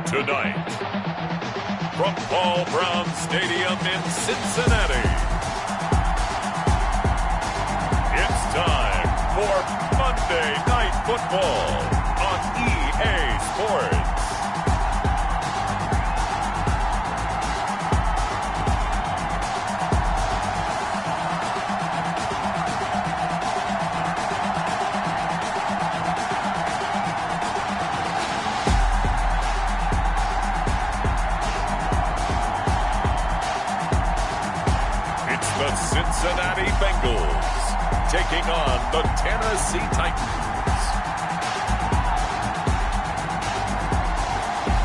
Tonight, from Paul Brown Stadium in Cincinnati, it's time for Monday Night Football on EA Sports. The Cincinnati Bengals taking on the Tennessee Titans.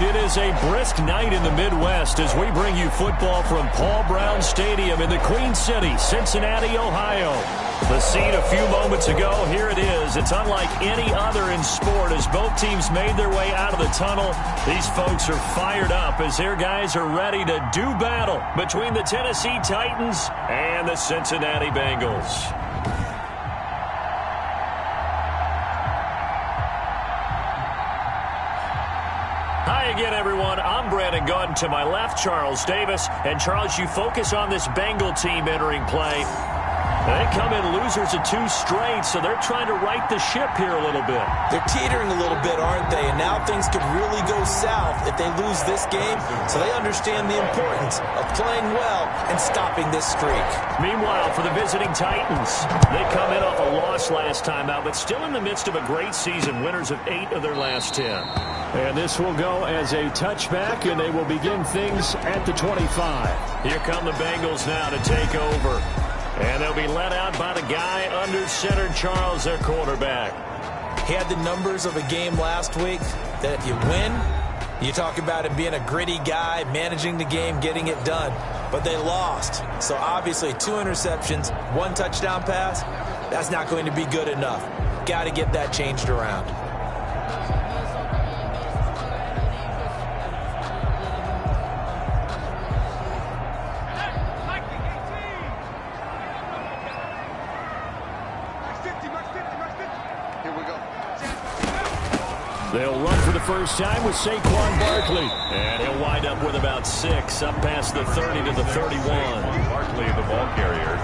It is a brisk night in the Midwest as we bring you football from Paul Brown Stadium in the Queen City, Cincinnati, Ohio. The scene a few moments ago, here it is. It's unlike any other in sport as both teams made their way out of the tunnel. These folks are fired up as their guys are ready to do battle between the Tennessee Titans and the Cincinnati Bengals. Hi again, everyone. I'm Brandon Gaunt. To my left, Charles Davis. And, Charles, you focus on this Bengal team entering play. They come in losers of 2 straight, so they're trying to right the ship here a little bit. They're teetering a little bit, aren't they? And now things could really go south if they lose this game, so they understand the importance of playing well and stopping this streak. Meanwhile, for the visiting Titans, they come in off a loss last time out, but still in the midst of a great season, winners of 8 of their last 10. And this will go as a touchback, and they will begin things at the 25. Here come the Bengals now to take over. And they'll be led out by the guy under center, Charles, their quarterback. He had the numbers of a game last week that if you win, you talk about him being a gritty guy, managing the game, getting it done. But they lost. So obviously 2 interceptions, 1 touchdown pass, that's not going to be good enough. Got to get that changed around. They'll run for the first time with Saquon Barkley. And he'll wind up with about 6, up past the 30 to the 31. Barkley, the ball carrier.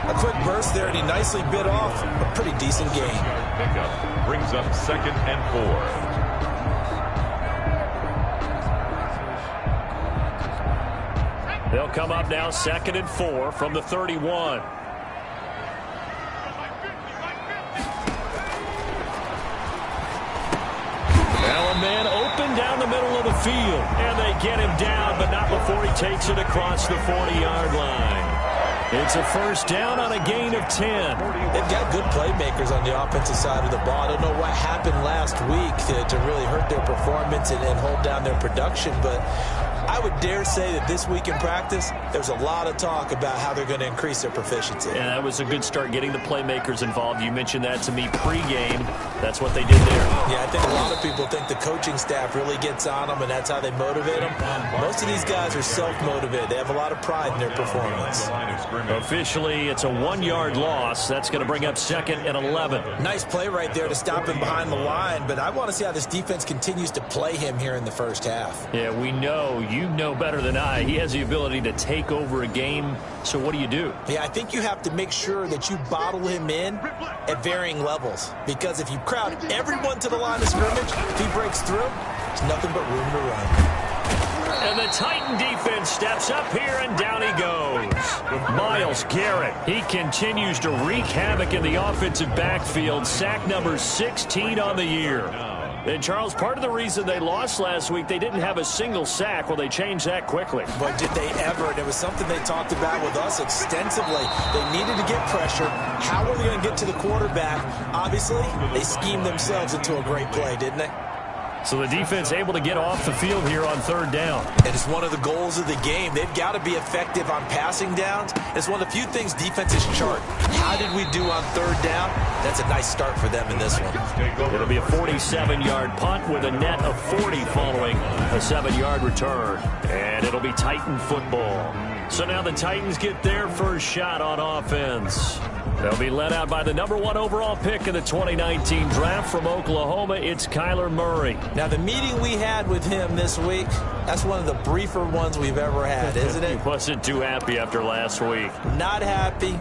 A quick burst there, and he nicely bit off a pretty decent gain. Pickup brings up 2nd and 4. They'll come up now 2nd and 4 from the 31. Man open down the middle of the field. And they get him down, but not before he takes it across the 40-yard line. It's a first down on a gain of 10. They've got good playmakers on the offensive side of the ball. I don't know what happened last week to really hurt their performance and hold down their production, but I would dare say that this week in practice, there's a lot of talk about how they're going to increase their proficiency. Yeah, that was a good start getting the playmakers involved. You mentioned that to me pregame. That's what they did there. Yeah, I think a lot of people think the coaching staff really gets on them, and that's how they motivate them. Most of these guys are self-motivated. They have a lot of pride in their performance. Officially, it's a 1-yard loss. That's going to bring up 2nd and 11. Nice play right there to stop him behind the line, but I want to see how this defense continues to play him here in the first half. Yeah, we know. You know better than I. He has the ability to take over a game. So what do you do? Yeah, I think you have to make sure that you bottle him in at varying levels. Because if you crowd everyone to the line of scrimmage, if he breaks through, there's nothing but room to run. And the Titan defense steps up here, and down he goes. Myles Garrett, he continues to wreak havoc in the offensive backfield. Sack number 16 on the year. And, Charles, part of the reason they lost last week, they didn't have a single sack. Well, they changed that quickly. But did they ever? And it was something they talked about with us extensively. They needed to get pressure. How are they going to get to the quarterback? Obviously, they schemed themselves into a great play, didn't they? So the defense able to get off the field here on 3rd down. And it's one of the goals of the game. They've got to be effective on passing downs. It's one of the few things defenses chart. How did we do on 3rd down? That's a nice start for them in this one. It'll be a 47-yard punt with a net of 40 following a 7-yard return. And it'll be Titan football. So now the Titans get their first shot on offense. They'll be led out by the #1 overall pick in the 2019 draft from Oklahoma. It's Kyler Murray. Now, the meeting we had with him this week, that's one of the briefer ones we've ever had, isn't it? He wasn't too happy after last week. Not happy.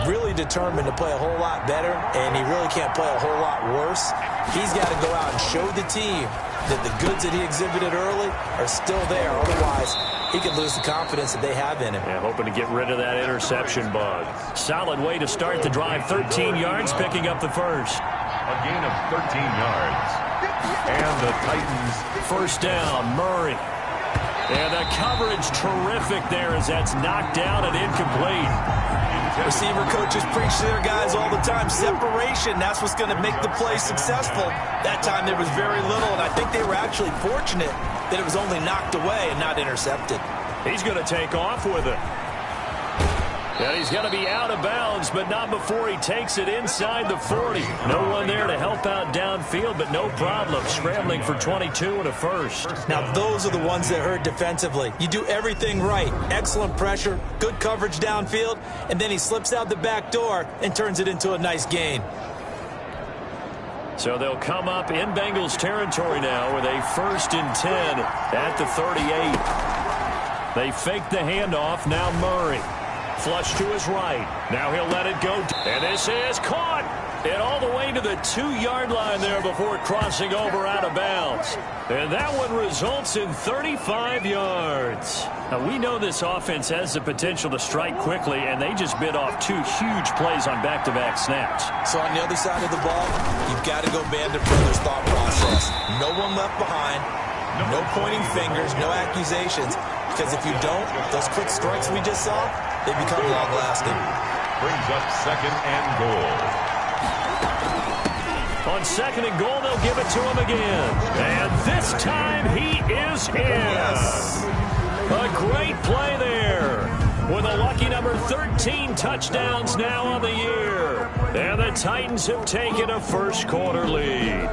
Really determined to play a whole lot better, and he really can't play a whole lot worse. He's got to go out and show the team that the goods that he exhibited early are still there. Otherwise, he could lose the confidence that they have in him. Yeah, hoping to get rid of that interception bug. Solid way to start the drive. 13 yards, picking up the first. A gain of 13 yards. And the Titans. First down, Murray. And the coverage terrific there as that's knocked down and incomplete. Receiver coaches preach to their guys all the time. Separation, that's what's going to make the play successful. That time there was very little, and I think they were actually fortunate that it was only knocked away and not intercepted. He's going to take off with it. And he's going to be out of bounds, but not before he takes it inside the 40. No one there to help out downfield, but no problem. Scrambling for 22 and a first. Now, those are the ones that hurt defensively. You do everything right. Excellent pressure, good coverage downfield, and then he slips out the back door and turns it into a nice gain. So they'll come up in Bengals territory now with a 1st and 10 at the 38. They fake the handoff. Now Murray. Flush to his right. Now he'll let it go. And this is caught. And all the way to the 2-yard line there before crossing over out of bounds. And that one results in 35 yards. Now, we know this offense has the potential to strike quickly, and they just bit off 2 huge plays on back-to-back snaps. So on the other side of the ball, you've got to go Band of Brothers thought process. No one left behind. No pointing fingers. No accusations. Because if you don't, those quick strikes we just saw, they become long-lasting. Brings up 2nd and goal. On 2nd and goal, they'll give it to him again. And this time he is in. Yes. A great play there. With a lucky number 13 touchdowns now on the year. And the Titans have taken a first-quarter lead.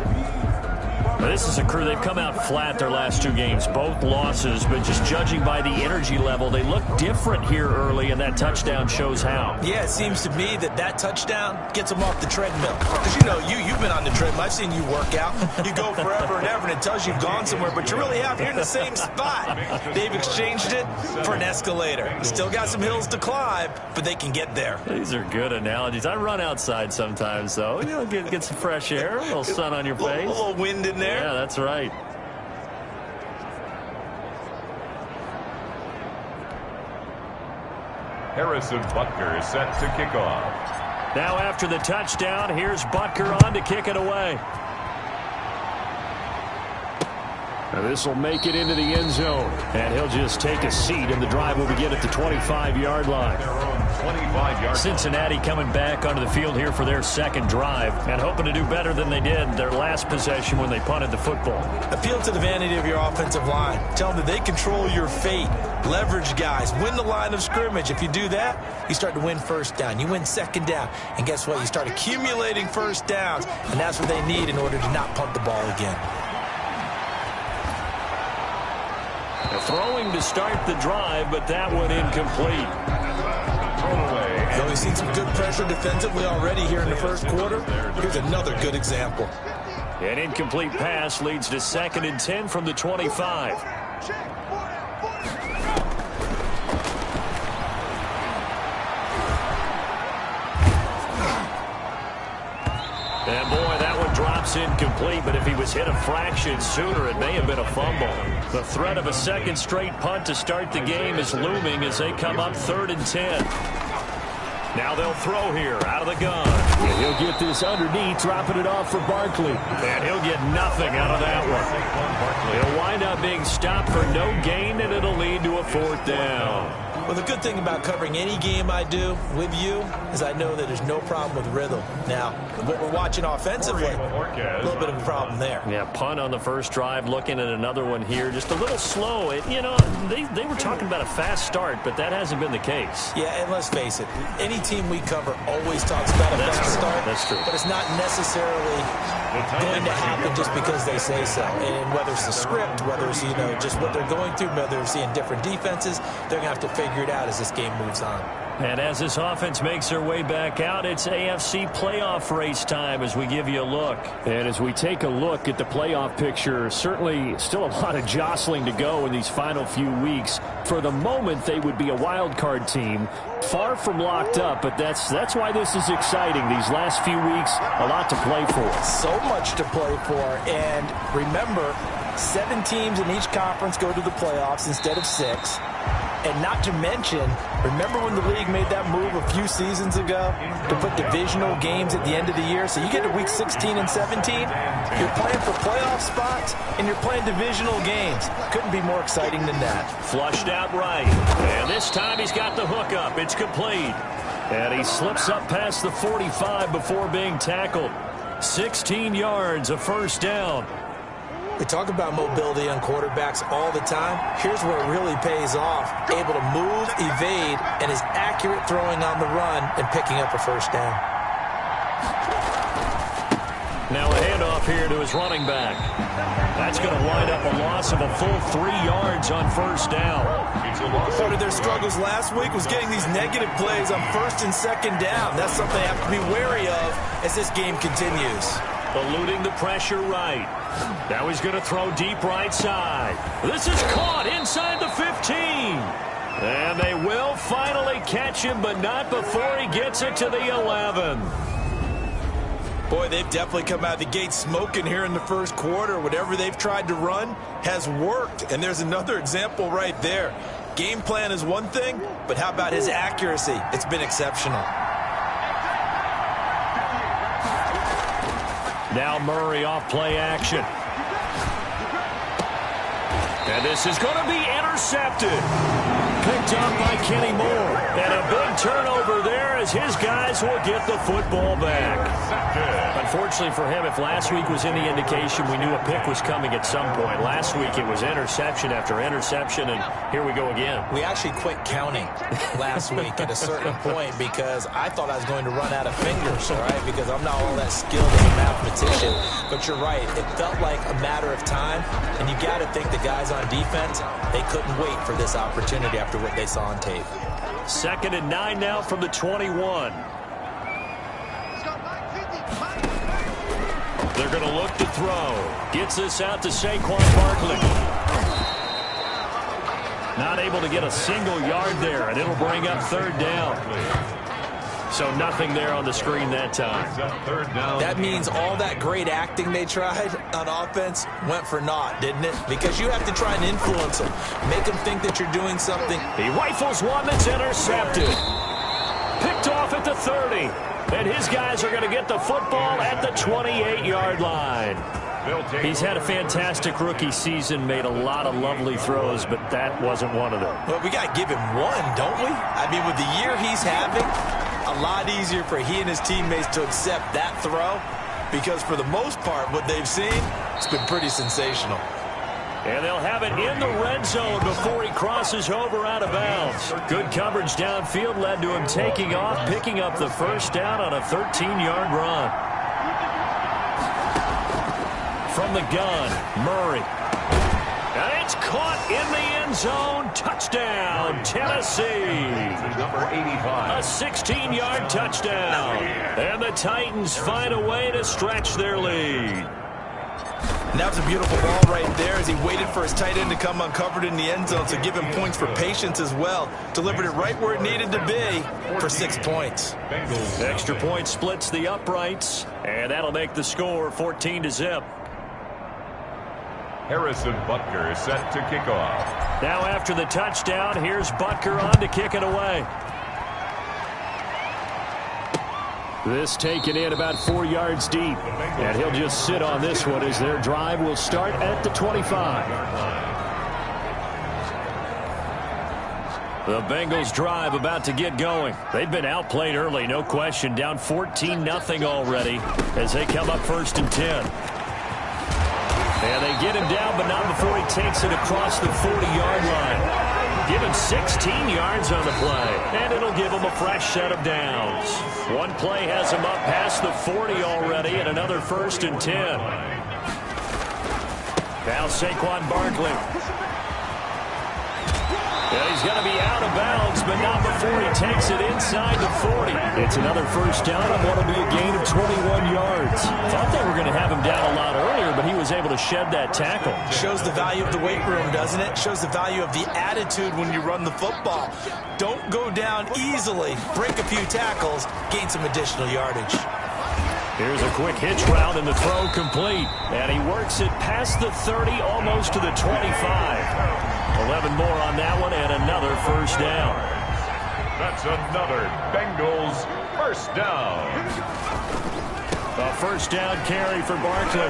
Now, this is a crew, they've come out flat their last 2 games, both losses, but just judging by the energy level, they look different here early, and that touchdown shows how. Yeah, it seems to me that touchdown gets them off the treadmill. Because, you know, you've been on the treadmill. I've seen you work out. You go forever and ever, and it tells you you've gone somewhere, but you really have. You're in the same spot. They've exchanged it for an escalator. Still got some hills to climb, but they can get there. These are good analogies. I run outside sometimes, though. You know, get some fresh air, a little sun on your face. A little wind in there. Yeah, that's right. Harrison Butker is set to kick off. Now after the touchdown, here's Butker on to kick it away. Now this will make it into the end zone. And he'll just take a seat, and the drive will begin at the 25-yard line. 25-yard Cincinnati coming back onto the field here for their 2nd drive and hoping to do better than they did their last possession when they punted the football. Appeal to the vanity of your offensive line. Tell them that they control your fate. Leverage guys. Win the line of scrimmage. If you do that, you start to win 1st down. You win 2nd down. And guess what? You start accumulating 1st downs. And that's what they need in order to not punt the ball again. Throwing to start the drive, but that one incomplete. So we've seen some good pressure defensively already here in the 1st quarter. Here's another good example. An incomplete pass leads to 2nd and 10 from the 25. And boy, that one drops incomplete, but if he was hit a fraction sooner, it may have been a fumble. The threat of a 2nd straight punt to start the game is looming as they come up 3rd and 10. Now they'll throw here out of the gun. And he'll get this underneath, dropping it off for Barkley. And he'll get nothing out of that one. It'll wind up being stopped for no gain, and it'll lead to a 4th down. Well, the good thing about covering any game I do with you is I know that there's no problem with rhythm. Now, what we're watching offensively, a little bit of a problem there. Yeah, punt on the 1st drive, looking at another one here. Just a little slow. You know, they were talking about a fast start, but that hasn't been the case. Yeah, and let's face it, any team we cover always talks about a fast start. That's true. But it's not necessarily going to happen just because they say so. And whether it's the script, whether it's, you know, just what they're going through, whether they're seeing different defenses, they're going to have to figure it out as this game moves on. And as this offense makes their way back out, it's AFC playoff race time as we give you a look. And as we take a look at the playoff picture, certainly still a lot of jostling to go in these final few weeks. For the moment, they would be a wild card team, far from locked up, but that's why this is exciting. These last few weeks, a lot to play for. So much to play for. And remember, 7 teams in each conference go to the playoffs instead of 6. And not to mention, remember when the league made that move a few seasons ago to put divisional games at the end of the year? So you get to week 16 and 17, you're playing for playoff spots, and you're playing divisional games. Couldn't be more exciting than that. Flushed out right. And this time he's got the hook up. It's complete. And he slips up past the 45 before being tackled. 16 yards, a first down. We talk about mobility on quarterbacks all the time. Here's where it really pays off. Able to move, evade, and is accurate throwing on the run and picking up a first down. Now a handoff here to his running back. That's going to wind up a loss of a full 3 yards on first down. Part of their struggles last week was getting these negative plays on first and second down. That's something they have to be wary of as this game continues. Eluding the pressure right. Now he's going to throw deep right side. This is caught inside the 15. And they will finally catch him, but not before he gets it to the 11. Boy, they've definitely come out of the gate smoking here in the first quarter. Whatever they've tried to run has worked. And there's another example right there. Game plan is one thing, but how about his accuracy? It's been exceptional. Now Murray off play action. And this is going to be intercepted. Picked up by Kenny Moore. And a big turnover there as his guys will get the football back. Unfortunately for him, if last week was any indication, we knew a pick was coming at some point. Last week it was interception after interception, and here we go again. We actually quit counting last week at a certain point because I thought I was going to run out of fingers, all right, because I'm not all that skilled as a mathematician. But you're right. It felt like a matter of time, and you got to think the guys on defense, they couldn't wait for this opportunity after what they saw on tape. 2nd and 9 now from the 21. They're going to look to throw. Gets this out to Saquon Barkley. Not able to get a single yard there, and it'll bring up 3rd down. So nothing there on the screen that time. That means all that great acting they tried on offense went for naught, didn't it? Because you have to try and influence them. Make them think that you're doing something. He rifles one that's intercepted. Picked off at the 30. And his guys are going to get the football at the 28-yard line. He's had a fantastic rookie season, made a lot of lovely throws, but that wasn't one of them. Well, we got to give him one, don't we? I mean, with the year he's having, a lot easier for he and his teammates to accept that throw because for the most part, what they've seen, it's been pretty sensational. And they'll have it in the red zone before he crosses over out of bounds. Good coverage downfield led to him taking off, picking up the first down on a 13-yard run. From the gun, Murray. And it's caught in the end zone. Touchdown, Tennessee. Number 85. A 16-yard touchdown. And the Titans find a way to stretch their lead. And that was a beautiful ball right there as he waited for his tight end to come uncovered in the end zone. So give him points for patience as well. Delivered it right where it needed to be for 6 points. Extra point splits the uprights. And that'll make the score 14-0. Harrison Butker is set to kick off. Now after the touchdown, here's Butker on to kick it away. This taken in about 4 yards deep. And he'll just sit on this one as their drive will start at the 25. The Bengals drive about to get going. They've been outplayed early, no question. Down 14-0 already as they come up 1st and 10. And they get him down, but not before he takes it across the 40-yard line. Give him 16 yards on the play, and it'll give him a fresh set of downs. One play has him up past the 40 already, and another 1st and 10. Now Saquon Barkley. And he's going to be out of bounds, but not before he takes it inside the 40. It's another first down on what will be a gain of 21 yards. Thought they were going to have him down a lot earlier, but he was able to shed that tackle. Shows the value of the weight room, doesn't it? Shows the value of the attitude when you run the football. Don't go down easily. Break a few tackles, gain some additional yardage. Here's a quick hitch route and the throw complete. And he works it past the 30, almost to the 25. 11 more on that one and another first down. That's another Bengals first down. A first down carry for Barkley.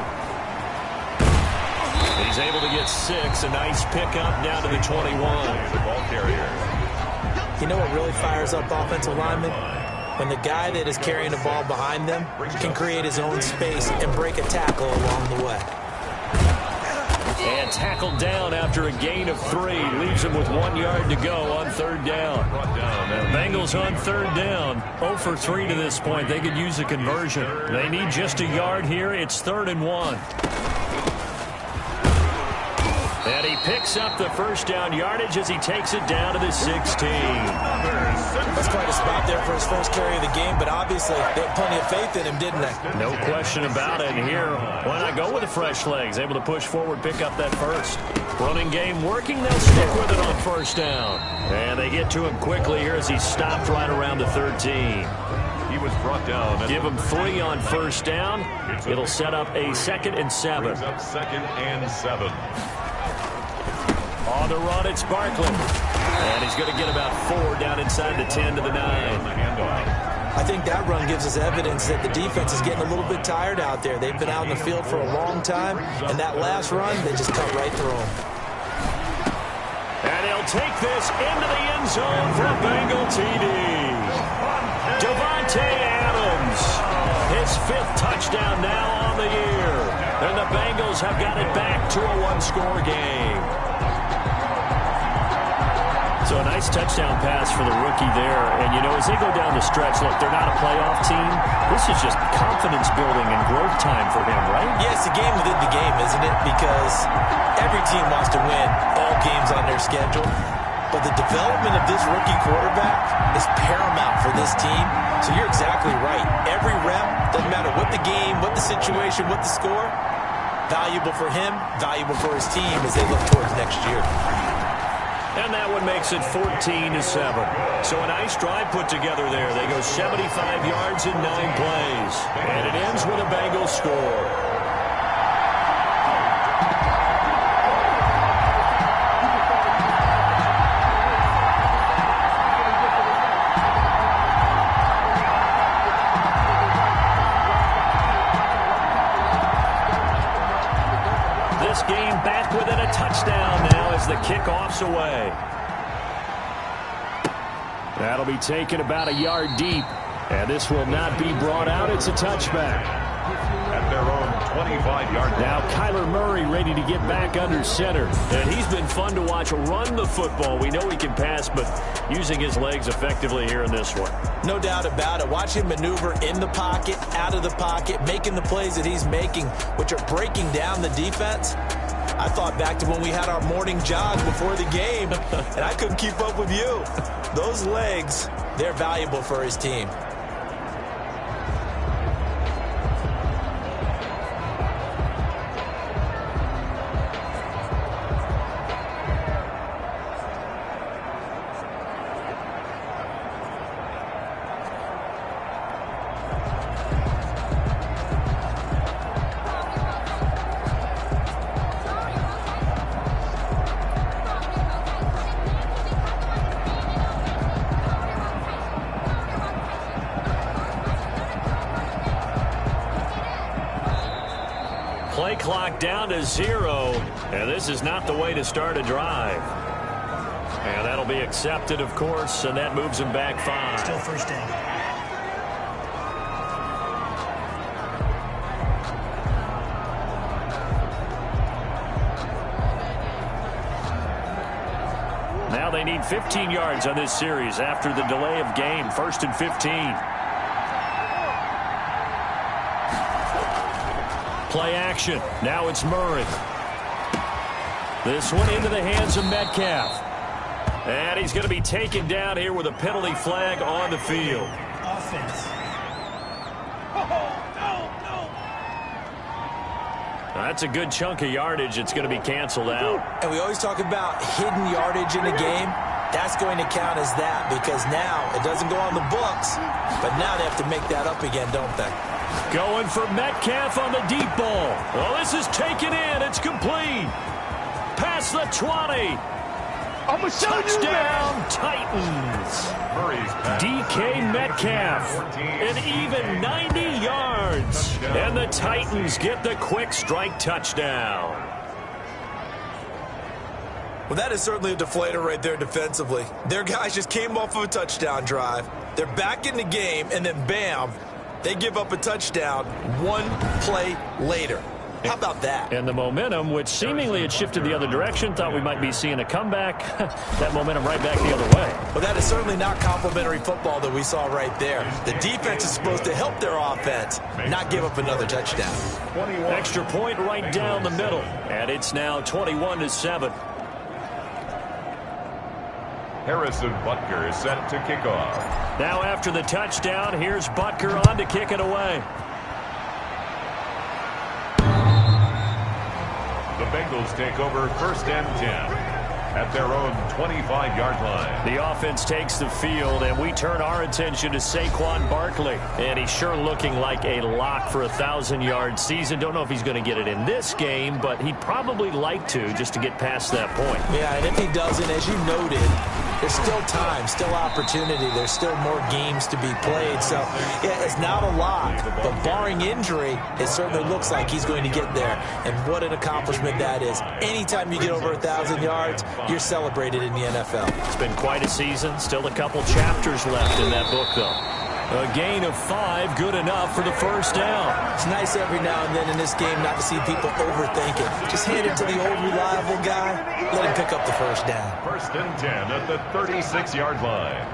He's able to get 6. A nice pickup down to the 21. The ball carrier. You know what really fires up offensive linemen? When the guy that is carrying the ball behind them can create his own space and break a tackle along the way. And tackled down after a gain of 3. Leaves him with 1 yard to go on third down. Bengals on third down. 0 for 3 to this point. They could use a conversion. They need just a yard here. It's 3rd and 1. And he picks up the first down yardage as he takes it down to the 16. That's quite a spot there for his first carry of the game, but obviously they had plenty of faith in him, didn't they? No question about it. And here, why not go with the fresh legs? Able to push forward, pick up that first. Running game working. They'll stick with it on first down. And they get to him quickly here as he stopped right around the 13. He was brought down. Give him 3 on first down. It'll set up a 2nd and 7. Brings up 2nd and 7. On the run, it's Barkley. And he's going to get about 4 down inside the 10 to the 9. I think that run gives us evidence that the defense is getting a little bit tired out there. They've been out in the field for a long time, and that last run, they just cut right through them. And he'll take this into the end zone for a Bengal TD. Devontae Adams, his 5th touchdown now on the year. And the Bengals have got it back to a 1-score game. So a nice touchdown pass for the rookie there. And, you know, as they go down the stretch, look, they're not a playoff team. This is just confidence building and growth time for him, right? Yeah, it's a game within the game, isn't it? Because every team wants to win all games on their schedule. But the development of this rookie quarterback is paramount for this team. So you're exactly right. Every rep, doesn't matter what the game, what the situation, what the score, valuable for him, valuable for his team as they look towards next year. And that one makes it 14-7. So a nice drive put together there. They go 75 yards in 9 plays. And it ends with a Bengals score. This game back within a touchdown now as the kickoff's away. That'll be taken about a yard deep. And this will not be brought out. It's a touchback. At their own 25-yard line. Now Kyler Murray ready to get back under center. And he's been fun to watch run the football. We know he can pass, but using his legs effectively here in this one. No doubt about it. Watch him maneuver in the pocket, out of the pocket, making the plays that he's making, which are breaking down the defense. I thought back to when we had our morning jog before the game, and I couldn't keep up with you. Those legs, they're valuable for his team. Play clock down to 0, and this is not the way to start a drive. And that'll be accepted, of course, and that moves him back 5. Still first down. Now they need 15 yards on this series after the delay of game. 1st and 15. Play action. Now it's Murray. This one into the hands of Metcalf. And he's going to be taken down here with a penalty flag on the field. Offense. That's a good chunk of yardage. It's going to be canceled out. And we always talk about hidden yardage in a game. That's going to count as that because now it doesn't go on the books, but now they have to make that up again, don't they? Going for Metcalf on the deep ball. Well, this is taken in. It's complete. Past the 20. Touchdown, Titans. DK Metcalf, an even 90 yards. And the Titans get the quick strike touchdown. Well, that is certainly a deflator right there defensively. Their guys just came off of a touchdown drive. They're back in the game, and then bam, they give up a touchdown one play later. How about that? And the momentum, which seemingly had shifted the other direction, thought we might be seeing a comeback. That momentum right back the other way. Well, that is certainly not complimentary football that we saw right there. The defense is supposed to help their offense, not give up another touchdown. Extra point right down the middle. And it's now 21-7. Harrison Butker is set to kick off. Now after the touchdown, here's Butker on to kick it away. The Bengals take over 1st and 10 at their own 25-yard line. The offense takes the field, and we turn our attention to Saquon Barkley. And he's sure looking like a lock for a 1,000-yard season. Don't know if he's going to get it in this game, but he'd probably like to just to get past that point. Yeah, and if he doesn't, as you noted, there's still time, still opportunity. There's still more games to be played. So, yeah, it's not a lock, but barring injury, it certainly looks like he's going to get there. And what an accomplishment that is. Anytime you get over 1,000 yards, you're celebrated in the NFL. It's been quite a season. Still a couple chapters left in that book, though. A gain of 5, good enough for the first down. It's nice every now and then in this game not to see people overthink it. Just hand it to the old reliable guy. Let him pick up the first down. 1st and 10 at the 36-yard line.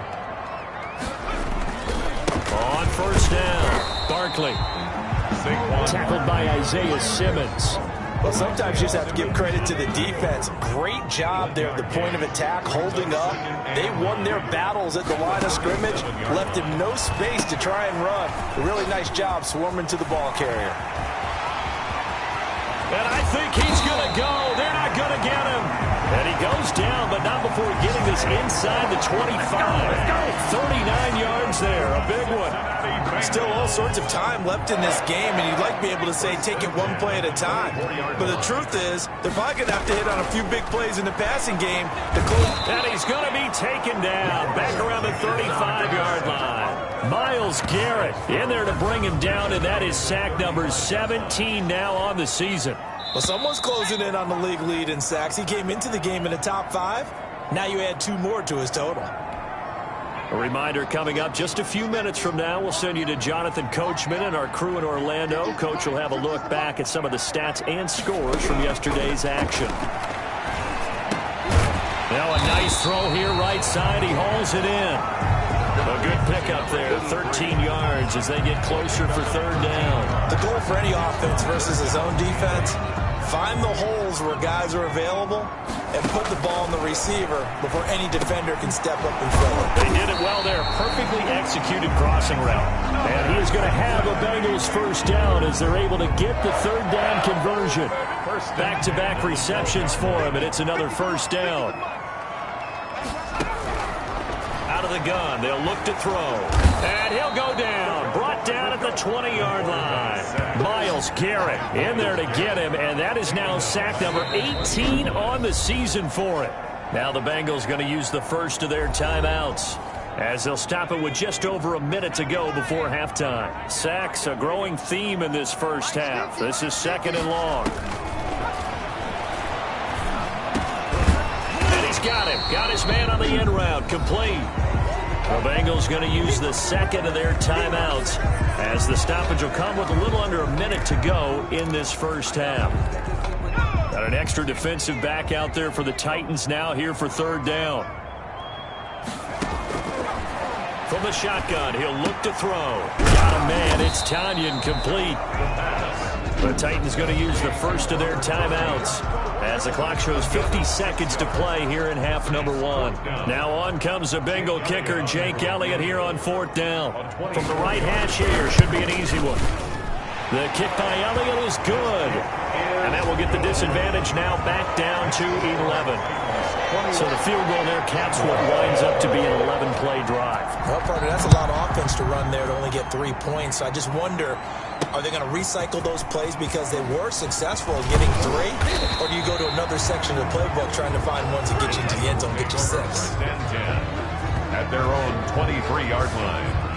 On first down, Barkley. Tackled by Isaiah Simmons. Well, sometimes you just have to give credit to the defense. Great job there at the point of attack, holding up. They won their battles at the line of scrimmage, left him no space to try and run. A really nice job swarming to the ball carrier. And I think he's going to go. They're not going to get him. And he goes down, but not before getting this inside the 25. 39 yards there, a big one. Still all sorts of time left in this game, and you'd like to be able to say take it one play at a time. But the truth is, they're probably going to have to hit on a few big plays in the passing game to close. And he's going to be taken down back around the 35-yard line. Myles Garrett in there to bring him down, and that is sack number 17 now on the season. Well, someone's closing in on the league lead in sacks. He came into the game in the top 5. Now you add 2 more to his total. A reminder coming up just a few minutes from now, we'll send you to Jonathan Coachman and our crew in Orlando. Coach will have a look back at some of the stats and scores from yesterday's action. Now a nice throw here right side. He hauls it in. A good pickup there, 13 yards as they get closer for 3rd down. The goal for any offense versus his own defense, find the holes where guys are available and put the ball in the receiver before any defender can step up and fill it. They did it well there. Perfectly executed crossing route. And he is going to have a Bengals first down as they're able to get the 3rd down conversion. Back-to-back receptions for him, and it's another first down. Out of the gun, they'll look to throw. And he'll go down. Brought down at the 20-yard line. Myles Garrett in there to get him, and that is now sack number 18 on the season for it. Now the Bengals going to use the first of their timeouts as they'll stop it with just over a minute to go before halftime. Sacks, a growing theme in this first half. This is 2nd and long. And he's got him. Got his man on the end route. Complete. The Bengals going to use the 2nd of their timeouts as the stoppage will come with a little under a minute to go in this first half. Got an extra defensive back out there for the Titans now here for 3rd down. From the shotgun, he'll look to throw. Got a man. It's Tanyan complete. The Titans going to use the first of their timeouts as the clock shows 50 seconds to play here in half number 1. Now on comes the Bengal kicker, Jake Elliott, here on 4th down. From the right hash here, should be an easy one. The kick by Elliott is good. And that will get the disadvantage now back down to 11. So the field goal there caps what winds up to be an 11-play drive. Well, partner, that's a lot of offense to run there to only get 3 points. So I just wonder, are they going to recycle those plays because they were successful in getting 3? Or do you go to another section of the playbook trying to find ones that get you into the end zone, get you 6? At their own 23-yard line.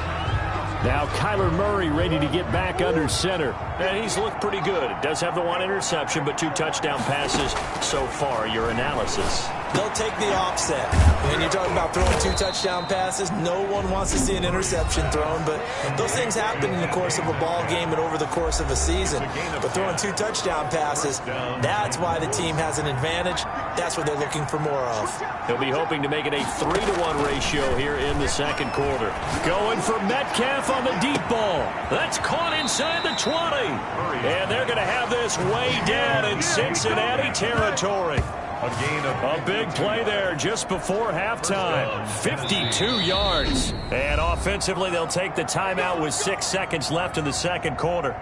Now Kyler Murray ready to get back under center. And he's looked pretty good. Does have the 1 interception, but 2 touchdown passes so far. Your analysis? They'll take the offset. When you're talking about throwing 2 touchdown passes, no one wants to see an interception thrown, but those things happen in the course of a ball game and over the course of a season. But throwing 2 touchdown passes, that's why the team has an advantage. That's what they're looking for more of. He'll be hoping to make it a 3-to-1 ratio here in the second quarter. Going for Metcalf on the deep ball. That's caught inside the 20. And they're going to have this way down in Cincinnati territory. A big play there just before halftime. 52 yards. And offensively, they'll take the timeout with 6 seconds left in the second quarter.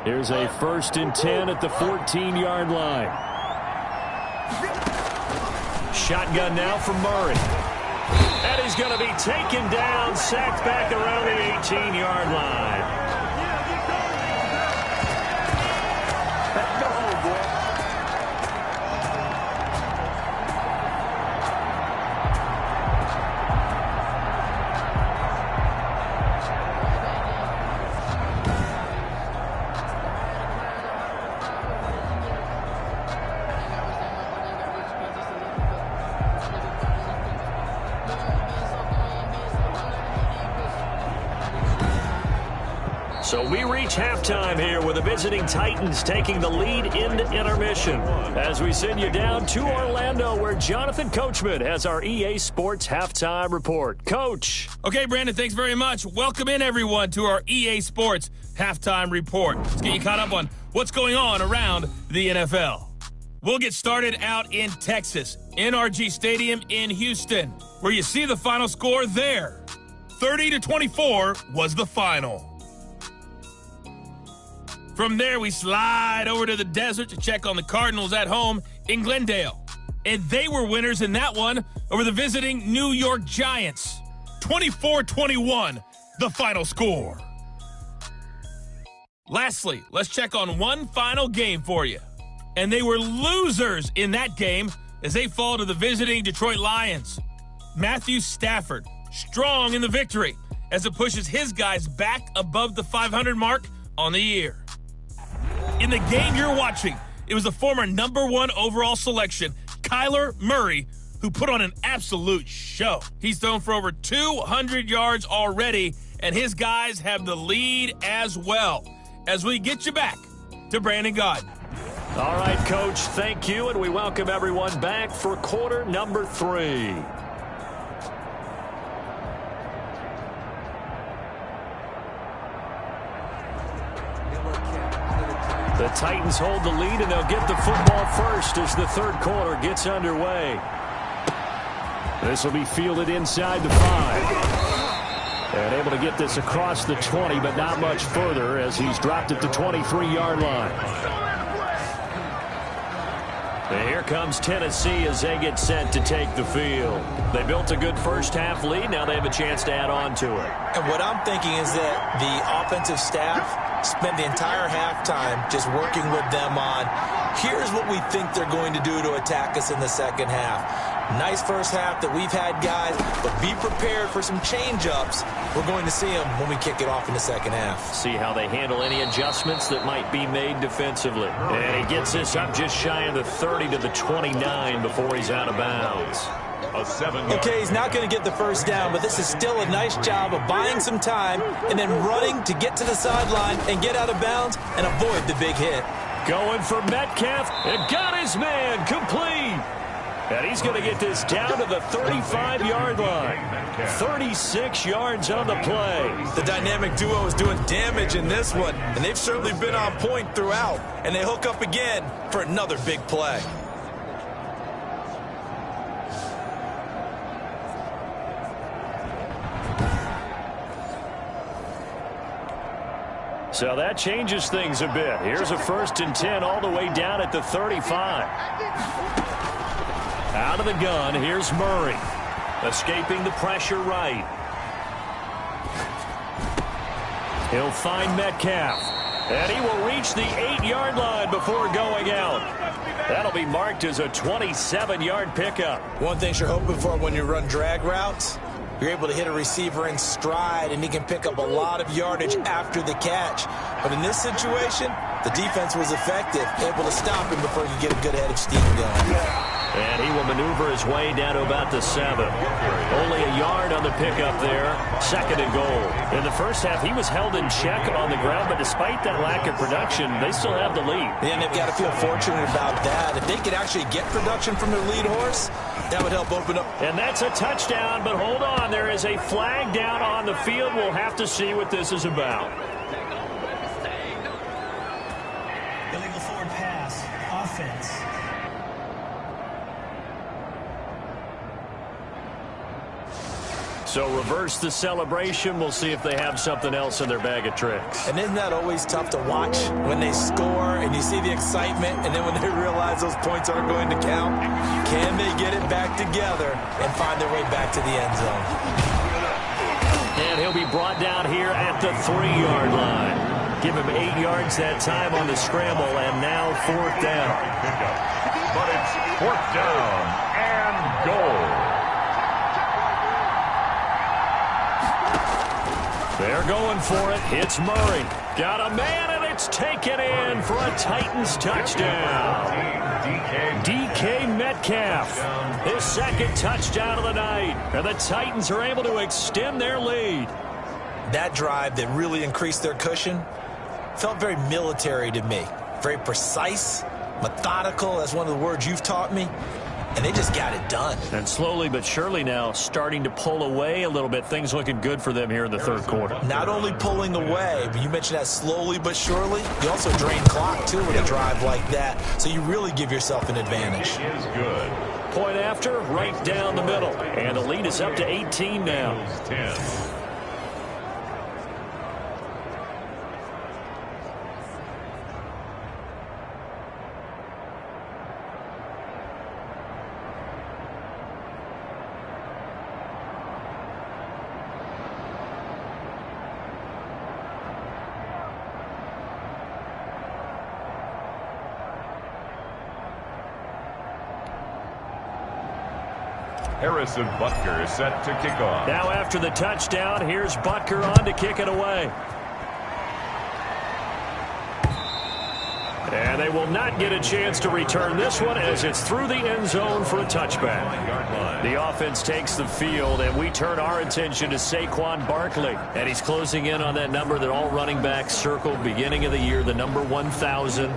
Here's a 1st and 10 at the 14-yard line. Shotgun now from Murray. And he's going to be taken down, sacked back around the 18-yard line. So we reach halftime here with the visiting Titans taking the lead into intermission as we send you down to Orlando where Jonathan Coachman has our EA Sports Halftime Report. Coach. Okay, Brandon, thanks very much. Welcome in, everyone, to our EA Sports Halftime Report. Let's get you caught up on what's going on around the NFL. We'll get started out in Texas, NRG Stadium in Houston, where you see the final score there. 30-24 was the final. From there, we slide over to the desert to check on the Cardinals at home in Glendale. And they were winners in that one over the visiting New York Giants. 24-21, the final score. Lastly, let's check on one final game for you. And they were losers in that game as they fall to the visiting Detroit Lions. Matthew Stafford, strong in the victory as it pushes his guys back above the 500 mark on the year. In the game you're watching, it was the former #1 overall selection, Kyler Murray, who put on an absolute show. He's thrown for over 200 yards already, and his guys have the lead as well. As we get you back to Brandon Gaudin. All right, Coach, thank you, and we welcome everyone back for quarter number 3. The Titans hold the lead, and they'll get the football first as the third quarter gets underway. This will be fielded inside the 5. And able to get this across the 20, but not much further as he's dropped at the 23-yard line. And here comes Tennessee as they get set to take the field. They built a good first half lead. Now they have a chance to add on to it. And what I'm thinking is that the offensive staff spent the entire halftime just working with them on, here's what we think they're going to do to attack us in the second half. Nice first half that we've had, guys, but be prepared for some change-ups. We're going to see them when we kick it off in the second half. See how they handle any adjustments that might be made defensively. And he gets this up just shy of the 30 to the 29 before he's out of bounds. Okay, he's not going to get the first down, but this is still a nice job of buying some time and then running to get to the sideline and get out of bounds and avoid the big hit. Going for Metcalf and got his man complete. And he's going to get this down to the 35-yard line. 36 yards on the play. The dynamic duo is doing damage in this one, and they've certainly been on point throughout. And they hook up again for another big play. So that changes things a bit. Here's a 1st and 10 all the way down at the 35. Out of the gun, here's Murray. Escaping the pressure right. He'll find Metcalf. And he will reach the 8-yard line before going out. That'll be marked as a 27-yard pickup. One thing you're hoping for when you run drag routes, you're able to hit a receiver in stride, and he can pick up a lot of yardage after the catch. But in this situation, the defense was effective, able to stop him before he could get a good head of steam going. And he will maneuver his way down to about the 7. Only a yard on the pickup there. 2nd and goal. In the first half, he was held in check on the ground, but despite that lack of production, they still have the lead. And they've got to feel fortunate about that. If they could actually get production from their lead horse, that would help open up. And that's a touchdown, but hold on. There is a flag down on the field. We'll have to see what this is about. Illegal forward pass. Offense. So reverse the celebration. We'll see if they have something else in their bag of tricks. And isn't that always tough to watch when they score and you see the excitement, and then when they realize those points aren't going to count? Can they get it back together and find their way back to the end zone? And he'll be brought down here at the 3-yard line. Give him 8 yards that time on the scramble, and now 4th down. But it's 4th down and goal. They're going for it. It's Murray. Got a man, and it's taken in for a Titans touchdown. DK Metcalf. His 2nd touchdown of the night. And the Titans are able to extend their lead. That drive that really increased their cushion felt very military to me. Very precise, methodical. That's one of the words you've taught me. And they just got it done. And slowly but surely now starting to pull away a little bit. Things looking good for them here in the 3rd quarter. Not only pulling away, but you mentioned that slowly but surely. You also drain clock, too, with a drive like that. So you really give yourself an advantage. Is good. Point after, right down the middle. And the lead is up to 18 now. 10. Harrison Butker is set to kick off. Now after the touchdown, here's Butker on to kick it away. And they will not get a chance to return this one as it's through the end zone for a touchback. The offense takes the field, and we turn our attention to Saquon Barkley. And he's closing in on that number that all running backs circled beginning of the year, the number 1,000.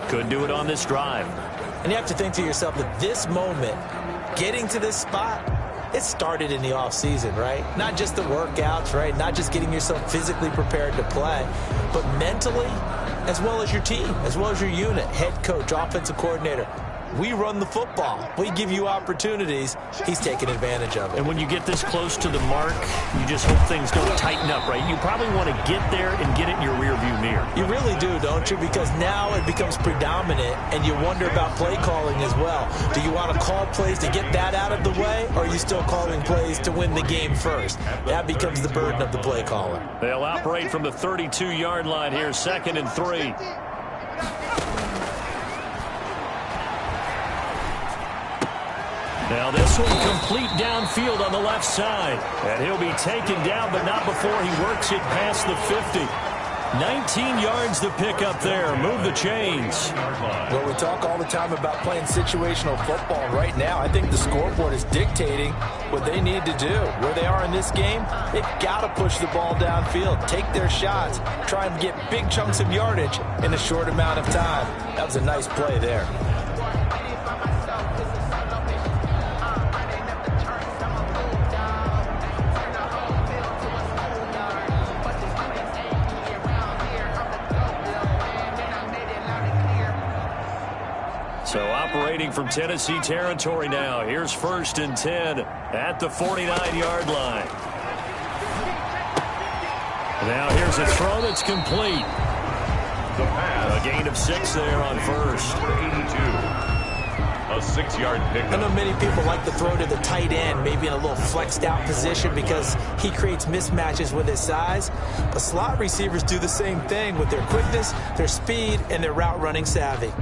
Couldn't do it on this drive. And you have to think to yourself that this moment, getting to this spot, it started in the offseason, right? Not just the workouts, right? Not just getting yourself physically prepared to play, but mentally, as well as your team, as well as your unit, head coach, offensive coordinator. We run the football. We give you opportunities. He's taking advantage of it. And when you get this close to the mark, you just hope things don't tighten up, right? You probably want to get there and get it in your rearview mirror. You really do, don't you? Because now it becomes predominant, and you wonder about play calling as well. Do you want to call plays to get that out of the way, or are you still calling plays to win the game first? That becomes the burden of the play caller. They'll operate from the 32-yard line here, 2nd and 3. Now this one complete downfield on the left side. And he'll be taken down, but not before he works it past the 50. 19 yards to pick up there. Move the chains. Well, we talk all the time about playing situational football. Right now, I think the scoreboard is dictating what they need to do. Where they are in this game, they've got to push the ball downfield, take their shots, try and get big chunks of yardage in a short amount of time. That was a nice play there. attacking from Tennessee territory now. Here's 1st and 10 at the 49-yard line. Now here's a throw that's complete. A gain of 6 there on 1st. 82. A 6-yard pickup. I know many people like to throw to the tight end, maybe in a little flexed out position because he creates mismatches with his size. But slot receivers do the same thing with their quickness, their speed, and their route running savvy.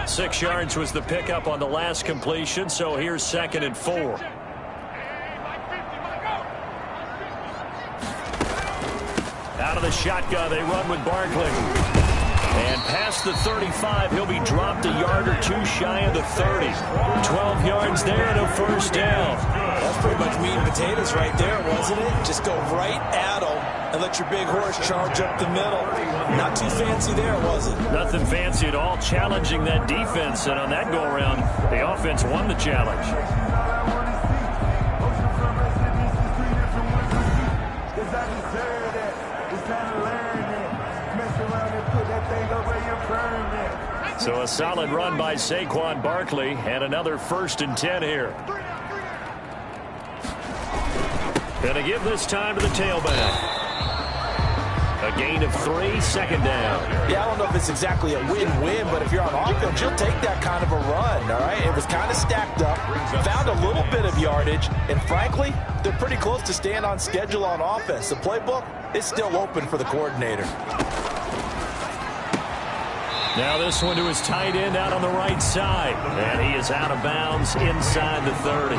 Six yards was the pickup on the last completion, so here's 2nd and 4. Out of the shotgun, they run with Barkley. And past the 35, he'll be dropped a yard or 2 shy of the 30. 12 yards there and a 1st down. That's pretty much meat and potatoes right there, wasn't it? Just go right at them and let your big horse charge up the middle. Not too fancy there, was it? Nothing fancy at all, challenging that defense. And on that go-around, the offense won the challenge. So a solid run by Saquon Barkley, and another 1st and 10 here. Gonna give this time to the tailback. A gain of 3, 2nd down. Yeah, I don't know if it's exactly a win-win, but if you're on offense, you'll take that kind of a run, all right? It was kind of stacked up, found a little bit of yardage, and frankly, they're pretty close to staying on schedule on offense. The playbook is still open for the coordinator. Now this one to his tight end out on the right side. And he is out of bounds inside the 30.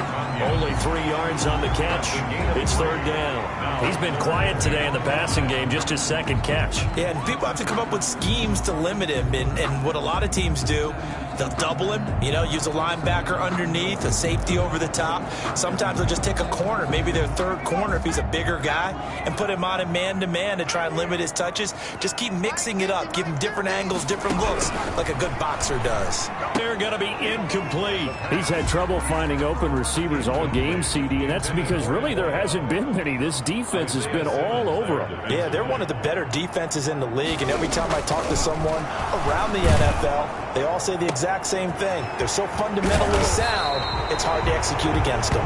Only 3 yards on the catch. It's 3rd down. He's been quiet today in the passing game, just his 2nd catch. Yeah, and people have to come up with schemes to limit him. And what a lot of teams do, they'll double him, use a linebacker underneath, a safety over the top. Sometimes they'll just take a corner, maybe their 3rd corner if he's a bigger guy, and put him on a man-to-man to try and limit his touches. Just keep mixing it up. Give him different angles, different looks, like a good boxer does. They're going to be incomplete. He's had trouble finding open receivers all game, CD, and that's because really there hasn't been many. This defense has been all over him. Yeah, they're one of the better defenses in the league, and every time I talk to someone around the NFL, they all say the exact same thing. They're so fundamentally sound, it's hard to execute against them.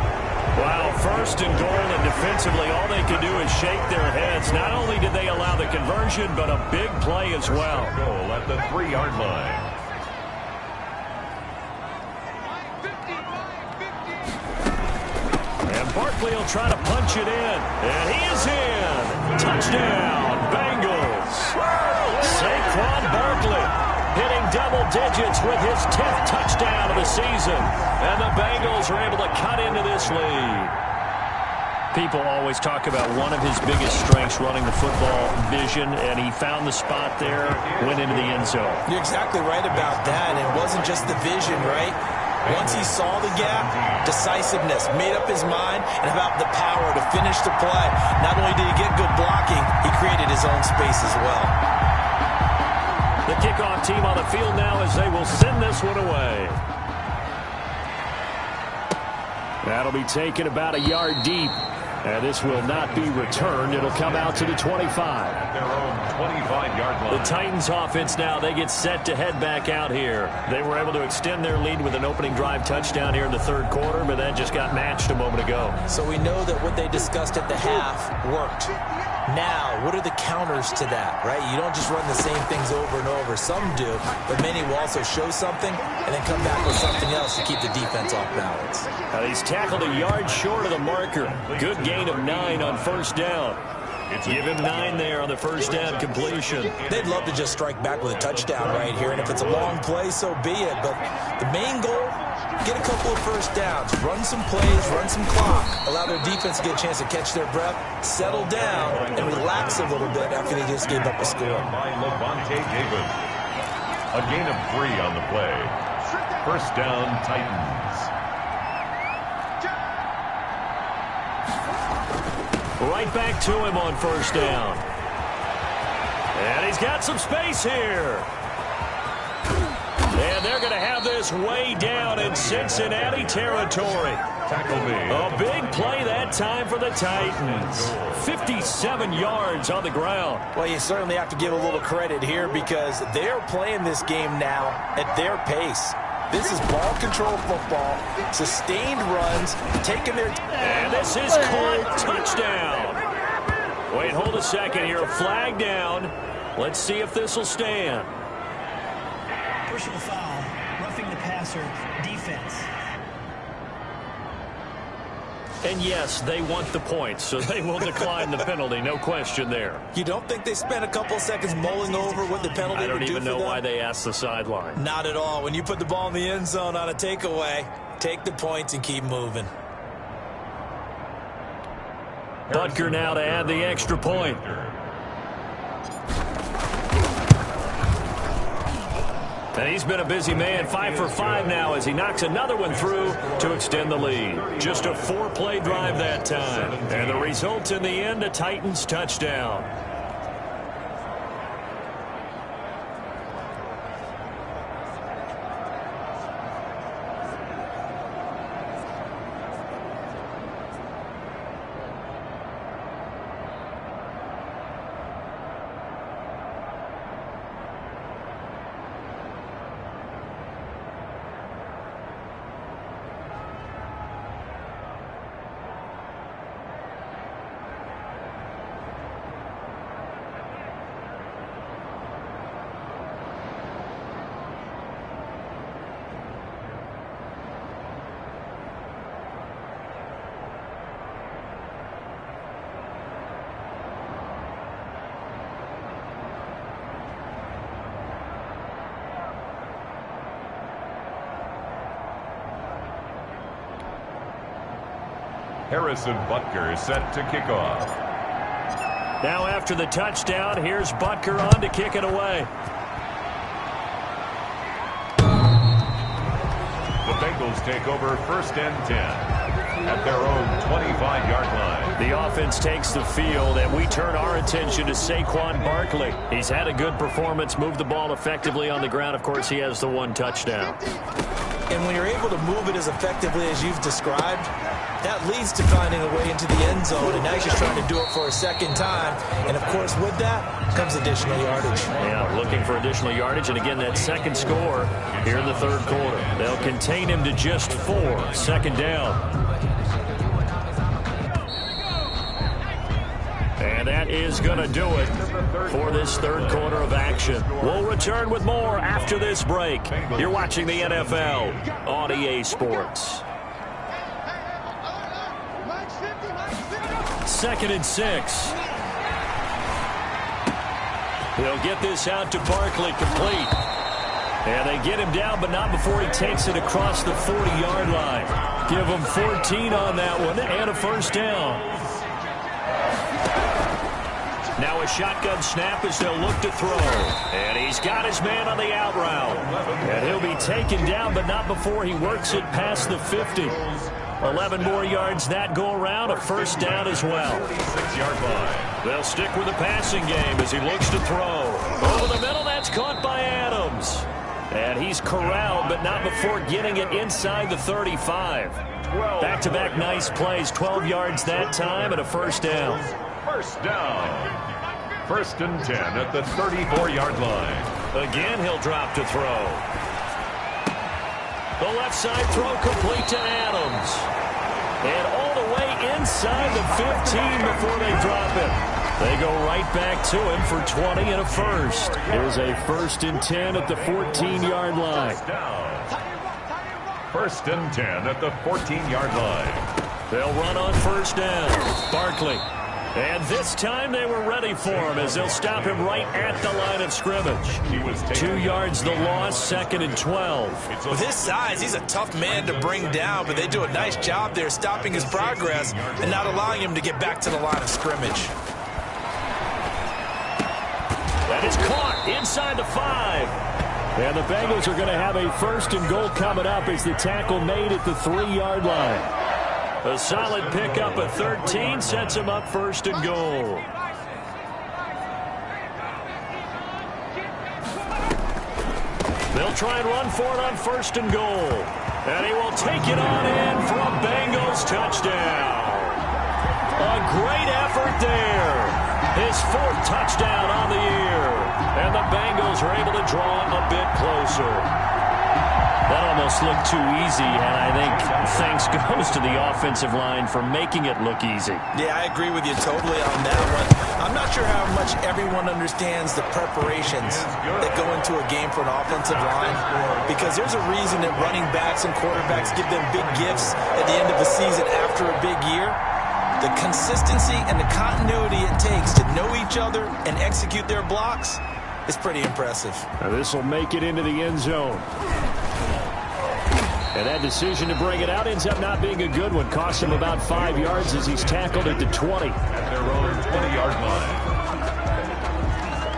Wow, 1st and goal, and defensively all they can do is shake their heads. Not only did they allow the conversion, but a big play as well. Goal at the 3-yard line. And Barkley will try to punch it in. And he is in. Touchdown, Bengals. Saquon Barkley hitting double digits with his 10th touchdown of the season. And the Bengals are able to cut into this lead. People always talk about one of his biggest strengths running the football, vision, and he found the spot there, went into the end zone. You're exactly right about that. It wasn't just the vision, right? Once he saw the gap, decisiveness, made up his mind, and about the power to finish the play. Not only did he get good blocking, he created his own space as well. The kickoff team on the field now as they will send this one away. That'll be taken about a yard deep. And this will not be returned. It'll come out to the 25. At their own 25-yard line. The Titans offense now, they get set to head back out here. They were able to extend their lead with an opening drive touchdown here in the 3rd quarter, but that just got matched a moment ago. So we know that what they discussed at the half worked. Now, what are the counters to that, right? You don't just run the same things over and over. Some do, but many will also show something and then come back with something else to keep the defense off balance. Now he's tackled a yard short of the marker. Good gain of 9 on 1st down. Give him 9 there on the 1st down completion. They'd love to just strike back with a touchdown right here, and if it's a long play, so be it. But the main goal, get a couple of 1st downs, run some plays, run some clock, allow their defense to get a chance to catch their breath, settle down, and relax a little bit after they just gave up a score. By Levante David. A gain of 3 on the play. 1st down, Titans. Right back to him on 1st down. And he's got some space here. And they're going to have this way down in Cincinnati territory. Tackle made. A big play that time for the Titans. 57 yards on the ground. Well, you certainly have to give a little credit here because they're playing this game now at their pace. This is ball control football, sustained runs, taking their... And this is caught. Touchdown. Wait, hold a second here. Flag down. Let's see if this will stand. Personal foul, roughing the passer, defense. And yes, they want the points, so they will decline the penalty. No question there. You don't think they spent a couple seconds mulling over what the penalty would do for them? I don't even know why they asked the sideline. Not at all. When you put the ball in the end zone on a takeaway, take the points and keep moving. Butker now to add the extra point. And he's been a busy man, 5 for 5 now as he knocks another one through to extend the lead. Just a 4-play drive that time. And the result in the end, a Titans touchdown. Harrison Butker set to kick off. Now after the touchdown, here's Butker on to kick it away. The Bengals take over 1st and 10 at their own 25-yard line. The offense takes the field, and we turn our attention to Saquon Barkley. He's had a good performance, moved the ball effectively on the ground. Of course, he has the one touchdown. And when you're able to move it as effectively as you've described, that leads to finding a way into the end zone, and now he's just trying to do it for a second time. And, of course, with that comes additional yardage. Yeah, looking for additional yardage, and again, that second score here in the third quarter. They'll contain him to just 4, 2nd down. And that is going to do it for this third quarter of action. We'll return with more after this break. You're watching the NFL on EA Sports. 2nd and 6. He'll get this out to Barkley, complete. And they get him down, but not before he takes it across the 40-yard line. Give him 14 on that one and a 1st down. Now a shotgun snap as they'll look to throw. And he's got his man on the out route. And he'll be taken down, but not before he works it past the 50. 11 more yards that go around, a 1st down as well. 46-yard line. They'll stick with the passing game as he looks to throw. Over the middle, that's caught by Adams. And he's corralled, but not before getting it inside the 35. Back-to-back nice plays, 12 yards that time and a 1st down. 1st down. 1st and 10 at the 34-yard line. Again, he'll drop to throw. The left side throw complete to Adams. And all the way inside the 15 before they drop it. They go right back to him for 20 and a 1st. Here's a 1st and 10 at the 14-yard line. 1st and 10 at the 14-yard line. They'll run on 1st down. Barkley. And this time they were ready for him as they'll stop him right at the line of scrimmage. 2 yards the loss, 2nd and 12. With his size, he's a tough man to bring down, but they do a nice job there stopping his progress and not allowing him to get back to the line of scrimmage. That is caught inside the 5. And the Bengals are going to have a 1st and goal coming up as the tackle made at the 3-yard line. A solid pickup at 13 sets him up 1st and goal. They'll try and run for it on 1st and goal. And he will take it on in for a Bengals touchdown. A great effort there. His 4th touchdown on the year. And the Bengals are able to draw a bit closer. That almost looked too easy, and I think thanks goes to the offensive line for making it look easy. Yeah, I agree with you totally on that one. I'm not sure how much everyone understands the preparations that go into a game for an offensive line, because there's a reason that running backs and quarterbacks give them big gifts at the end of the season after a big year. The consistency and the continuity it takes to know each other and execute their blocks is pretty impressive. Now this will make it into the end zone. And that decision to bring it out ends up not being a good one. Costs him about 5 yards as he's tackled at the 20. At their own 20-yard line.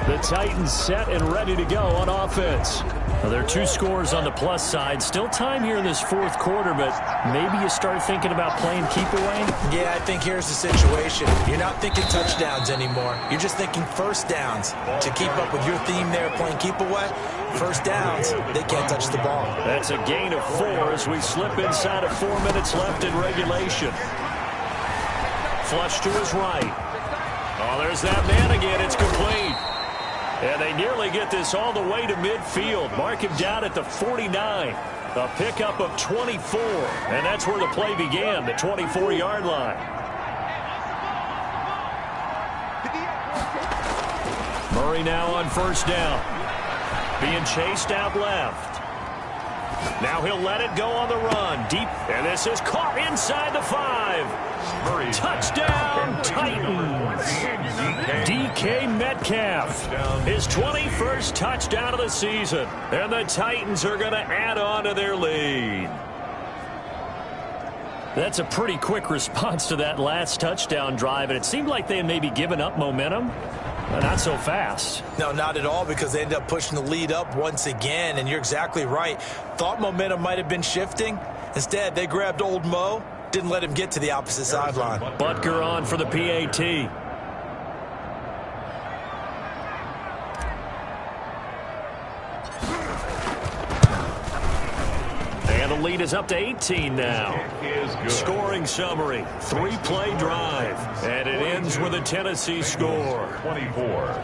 The Titans set and ready to go on offense. Well, there are 2 scores on the plus side. Still time here in this 4th quarter, but maybe you start thinking about playing keep away? Yeah, I think here's the situation. You're not thinking touchdowns anymore. You're just thinking first downs. To keep up with your theme there, playing keep away, first downs, they can't touch the ball. That's a gain of 4 as we slip inside of 4 minutes left in regulation. Flush to his right. Oh, there's that man again. It's complete. And they nearly get this all the way to midfield. Mark him down at the 49. A pickup of 24. And that's where the play began, the 24-yard line. Murray now on 1st down. Being chased out left. Now he'll let it go on the run. Deep. And this is caught inside the 5. Murray. Touchdown, Titans. DK Metcalf. His 21st touchdown of the season. And the Titans are going to add on to their lead. That's a pretty quick response to that last touchdown drive, and it seemed like they had maybe given up momentum. Not so fast. No, not at all, because they ended up pushing the lead up once again, and you're exactly right. Thought momentum might have been shifting. Instead, they grabbed old Mo, didn't let him get to the opposite sideline. Butker on for the PAT. And the lead is up to 18 now. Scoring summary, 3-play drive. And it ends with a Tennessee score. 24.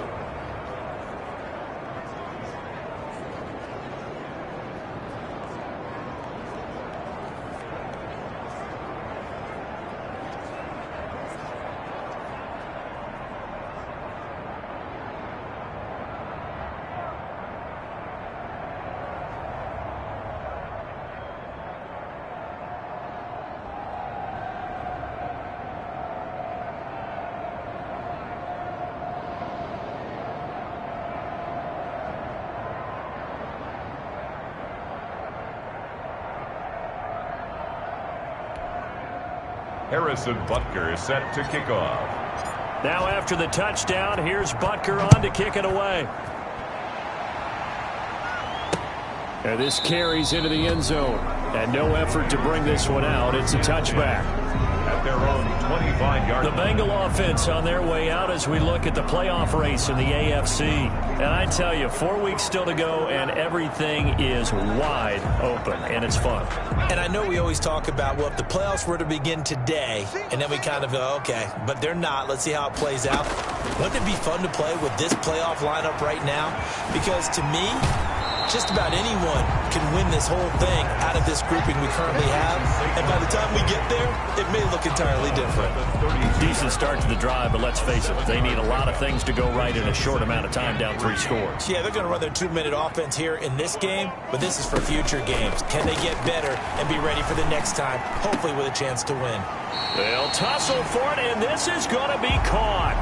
Harrison Butker is set to kick off. Now after the touchdown, here's Butker on to kick it away. And this carries into the end zone. And no effort to bring this one out. It's a touchback. At their own 25-yard The Bengal offense on their way out as we look at the playoff race in the AFC. And I tell you, 4 weeks still to go, and everything is wide open, and it's fun. And I know we always talk about, well, if the playoffs were to begin today, and then we kind of go, okay, but they're not. Let's see how it plays out. Wouldn't it be fun to play with this playoff lineup right now? Because to me, just about anyone can win this whole thing out of this grouping we currently have. And by the time we get there, it may look entirely different. Decent start to the drive, but let's face it, they need a lot of things to go right in a short amount of time, down 3 scores. Yeah, they're going to run their 2-minute offense here in this game, but this is for future games. Can they get better and be ready for the next time, hopefully with a chance to win? They'll tussle for it, and this is going to be caught.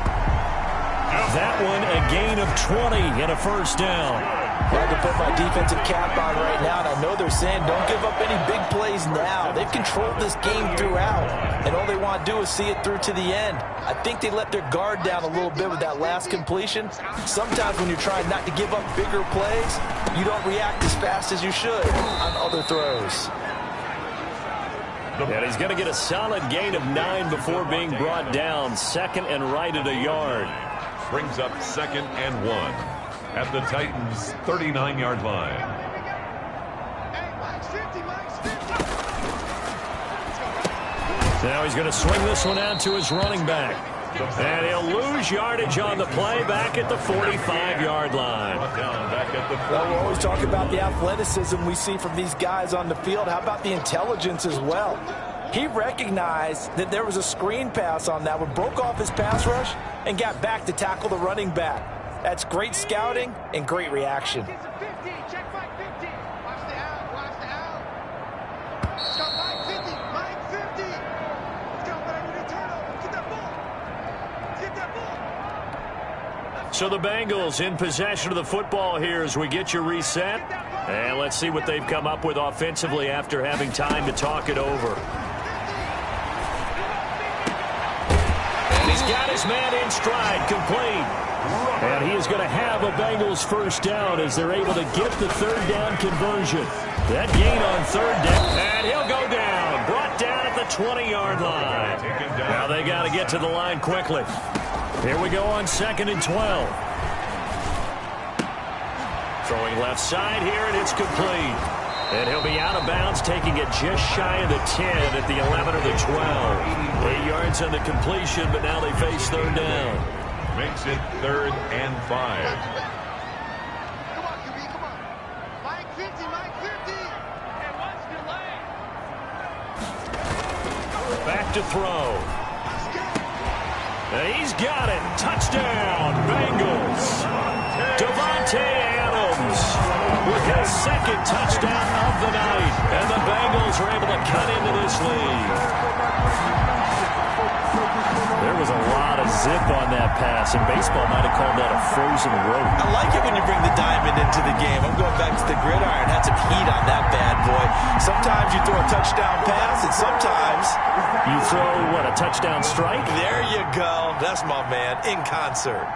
That one a gain of 20 and a 1st down. I can put my defensive cap on right now, and I know they're saying don't give up any big plays now. They've controlled this game throughout, and all they want to do is see it through to the end. I think they let their guard down a little bit with that last completion. Sometimes when you're trying not to give up bigger plays, you don't react as fast as you should on other throws. And he's going to get a solid gain of 9 before being brought down. 2nd and right at a yard. brings up 2nd and 1 at the Titans' 39-yard line. Now he's going to swing this one out to his running back. And he'll lose yardage on the play back at the 45-yard line. Well, we always talk about the athleticism we see from these guys on the field. How about the intelligence as well? He recognized that there was a screen pass on that one, broke off his pass rush, and got back to tackle the running back. That's great scouting and great reaction. So the Bengals in possession of the football here as we get you reset. And let's see what they've come up with offensively after having time to talk it over. And he's got his man in stride, complete. And he is going to have a Bengals first down as they're able to get the third down conversion. That gain on third down, and he'll go down. Brought down at the 20-yard line. Now they got to get to the line quickly. Here we go on 2nd and 12. Throwing left side here, and it's complete. And he'll be out of bounds, taking it just shy of the 10 at the 11 or the 12. 8 yards on the completion, but now they face third down. Makes it 3rd and 5. Come on, QB, come on. Mike 50, Mike 50. And what's delayed? Back to throw. He's got it. Touchdown, Bengals. Devontae Adams with his 2nd touchdown of the night. And the Bengals are able to cut into this lead. There was a lot of zip on that pass, and baseball might have called that a frozen rope. I like it when you bring the diamond into the game. I'm going back to the gridiron. Had some heat on that bad boy. Sometimes you throw a touchdown pass, and sometimes you throw, what, a touchdown strike? There you go. That's my man, in concert.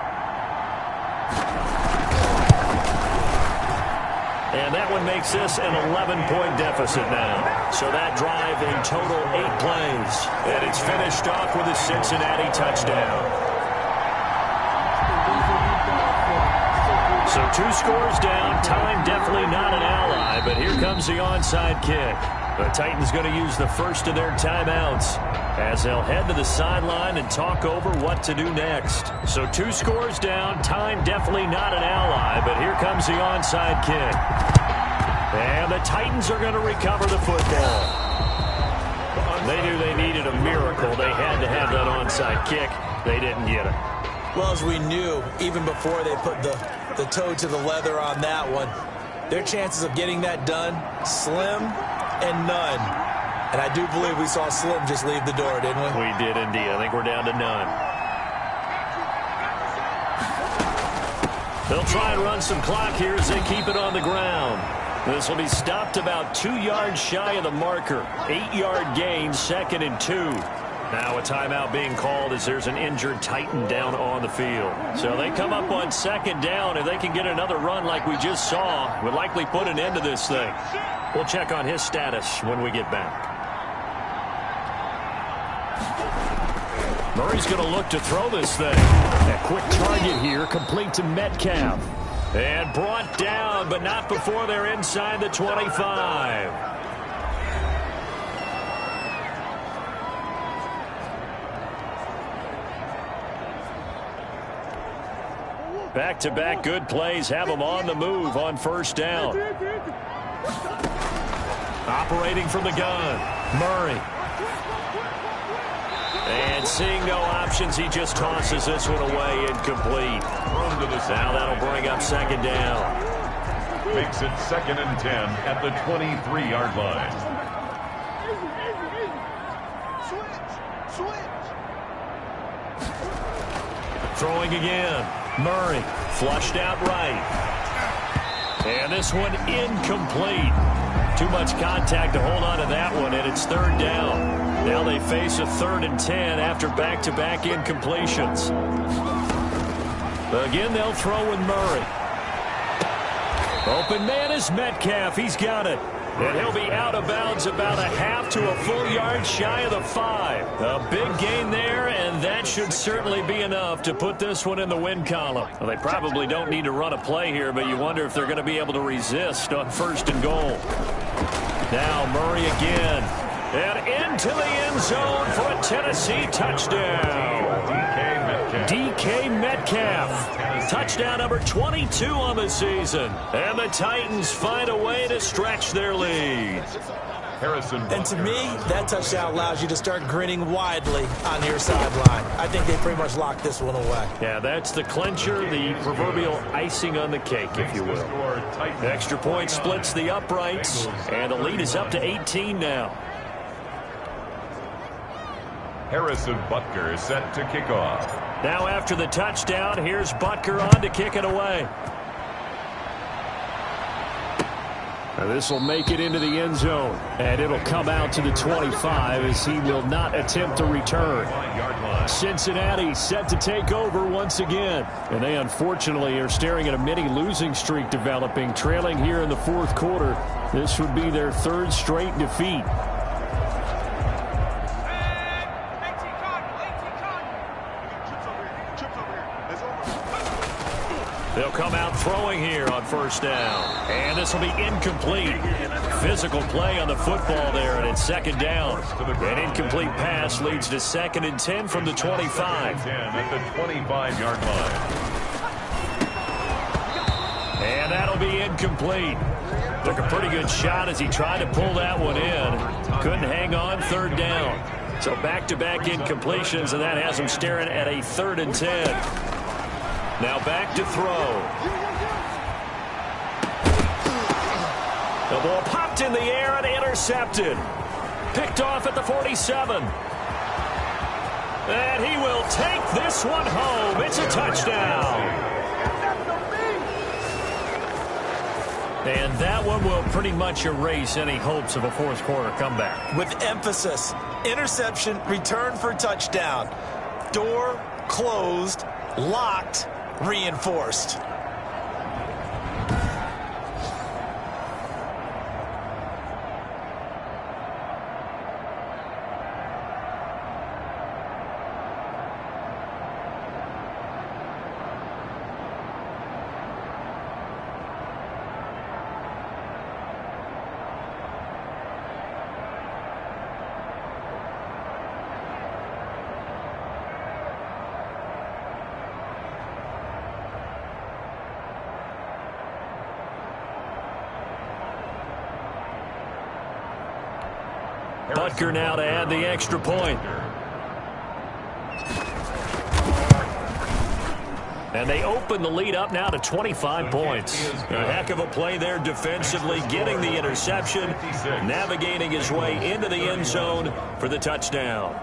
And that one makes this an 11-point deficit now. So that drive in total 8 plays. And it's finished off with a Cincinnati touchdown. So 2 scores down. Time definitely not an ally, but here comes the onside kick. The Titans going to use the first of their timeouts as they'll head to the sideline and talk over what to do next. So 2 scores down. Time definitely not an ally, but here comes the onside kick. And the Titans are going to recover the football. They knew they needed a miracle. They had to have that onside kick. They didn't get it. Well, as we knew, even before they put the toe to the leather on that one, their chances of getting that done, slim and none. And I do believe we saw Slim just leave the door, didn't we? We did indeed. I think we're down to none. They'll try and run some clock here as they keep it on the ground. This will be stopped about 2 yards shy of the marker. 8-yard gain, 2nd and 2. Now a timeout being called as there's an injured Titan down on the field. So they come up on 2nd down. If they can get another run like we just saw, would likely put an end to this thing. We'll check on his status when we get back. Murray's going to look to throw this thing. A quick target here, complete to Metcalf. And brought down, but not before they're inside the 25. Back-to-back good plays have them on the move on 1st down. Operating from the gun, Murray. And seeing no options, he just tosses this one away, incomplete. Now that'll bring up 2nd down. Makes it 2nd and 10 at the 23-yard line. Throwing again. Murray flushed out right. And this one incomplete. Too much contact to hold on to that one, and it's 3rd down. Now they face a 3rd and 10 after back-to-back incompletions. Again, they'll throw with Murray. Open man is Metcalf. He's got it. And he'll be out of bounds about a half to a full yard shy of the 5. A big gain there, and that should certainly be enough to put this one in the win column. Well, they probably don't need to run a play here, but you wonder if they're going to be able to resist on 1st and goal. Now Murray again. And into the end zone for a Tennessee touchdown. DK Metcalf. Touchdown number 22 on the season. And the Titans find a way to stretch their lead. And to me, that touchdown allows you to start grinning widely on your sideline. I think they pretty much locked this one away. Yeah, that's the clincher, the proverbial icing on the cake, if you will. Extra point splits the uprights, and the lead is up to 18 now. Harrison Butker is set to kick off. Now after the touchdown, here's Butker on to kick it away. This will make it into the end zone, and it'll come out to the 25 as he will not attempt to return. Cincinnati set to take over once again, and they unfortunately are staring at a mini losing streak developing, trailing here in the fourth quarter. This would be their third straight defeat. They'll come out throwing here on first down. And this will be incomplete. Physical play on the football there, and it's second down. An incomplete pass leads to 2nd and 10 from the 25. At the 25-yard line. And that'll be incomplete. Took a pretty good shot as he tried to pull that one in. Couldn't hang on, third down. So back-to-back incompletions, and that has him staring at a 3rd and 10. Now back to throw. The ball popped in the air and intercepted. Picked off at the 47. And he will take this one home. It's a touchdown. And that one will pretty much erase any hopes of a fourth quarter comeback. With emphasis, interception, return for touchdown. Door closed, locked, reinforced. Butker now to add the extra point. And they open the lead up now to 25 points. A heck of a play there defensively, getting the interception, navigating his way into the end zone for the touchdown.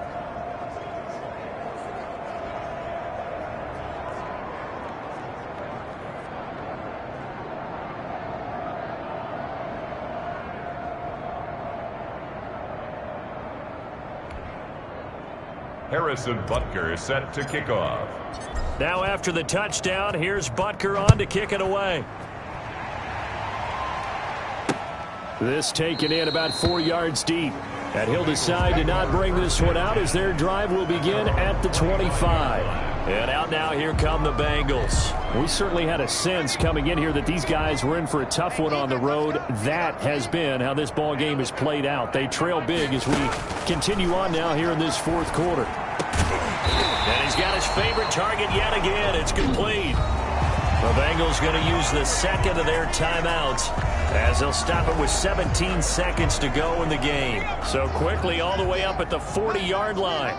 Harrison Butker is set to kick off. Now after the touchdown, here's Butker on to kick it away. This taken in about 4 yards deep. And he'll decide to not bring this one out as their drive will begin at the 25. And out now, here come the Bengals. We certainly had a sense coming in here that these guys were in for a tough one on the road. That has been how this ball game has played out. They trail big as we continue on now here in this fourth quarter. And he's got his favorite target yet again. It's complete. The Bengals going to use the second of their timeouts as they'll stop it with 17 seconds to go in the game. So quickly all the way up at the 40-yard line.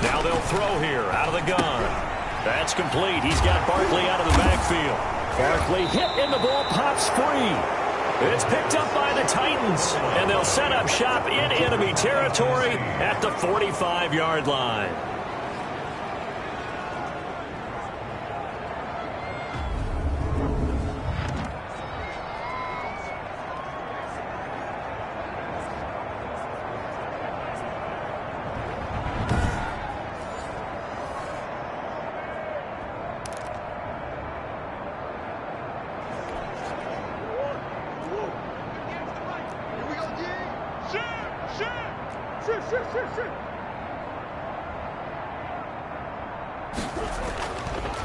Now they'll throw here out of the gun. That's complete. He's got Barkley out of the backfield. Barkley hit and the ball pops free. It's picked up by the Titans, and they'll set up shop in enemy territory at the 45-yard line.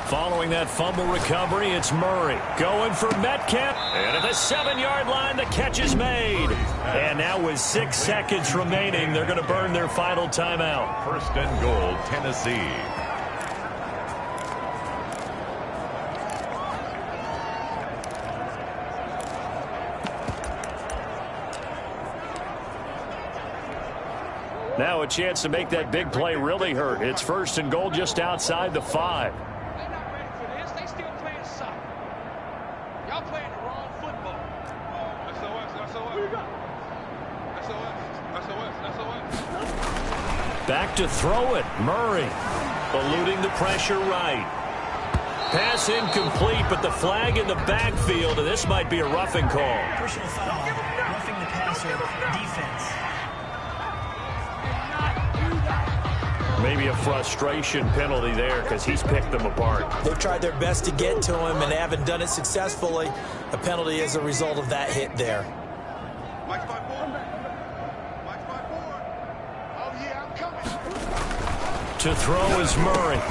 Following that fumble recovery, it's Murray going for Metcalf. And at the 7-yard line, the catch is made. And now with 6 seconds remaining, they're going to burn their final timeout. First and goal, Tennessee. Now a chance to make that big play really hurt. It's first and goal just outside the 5. They're not ready for this. They still playing soccer. Y'all playing the wrong football. Back to throw it. Murray eluding the pressure right. Pass incomplete, but the flag in the backfield, and this might be a roughing call. Personal foul, roughing the passer, defense. Maybe a frustration penalty there because he's picked them apart. They've tried their best to get to him and haven't done it successfully. A penalty is a result of that hit there. Mike's 5-4. Mike's 5-4. Oh, yeah, I'm coming. To throw is Murray.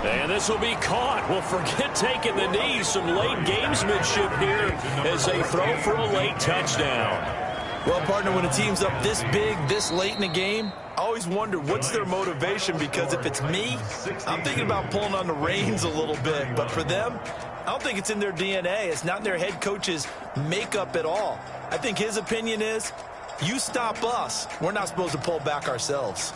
And this will be caught. Well, forget taking the knee. Some late gamesmanship here as they throw for a late touchdown. Well, partner, when a team's up this big, this late in the game, I always wonder what's their motivation, because if it's me, I'm thinking about pulling on the reins a little bit. But for them, I don't think it's in their DNA. It's not in their head coach's makeup at all. I think his opinion is, you stop us. We're not supposed to pull back ourselves.